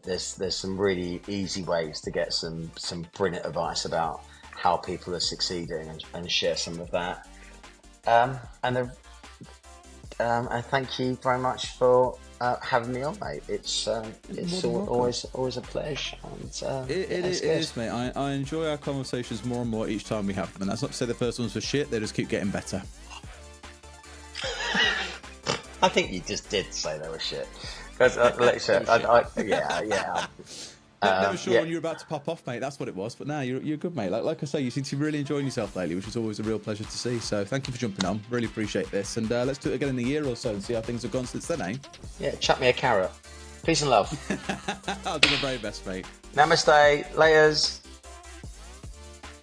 Speaker 2: there's some really easy ways to get some brilliant advice about how people are succeeding and share some of that. And thank you very much for having me on, mate. It's always a pleasure. And,
Speaker 1: it is, mate. I enjoy our conversations more and more each time we have them. And that's not to say the first ones were shit. They just keep getting better.
Speaker 2: I think you just did say they were shit. Because
Speaker 1: Never sure when you're about to pop off, mate. That's what it was. But now you're good, mate. Like I say, you seem to be really enjoying yourself lately, which is always a real pleasure to see. So thank you for jumping on. Really appreciate this. And let's do it again in a year or so and see how things have gone since then, eh?
Speaker 2: Yeah, chuck me a carrot. Peace and love.
Speaker 1: I'll do my very best, mate.
Speaker 2: Namaste. Layers.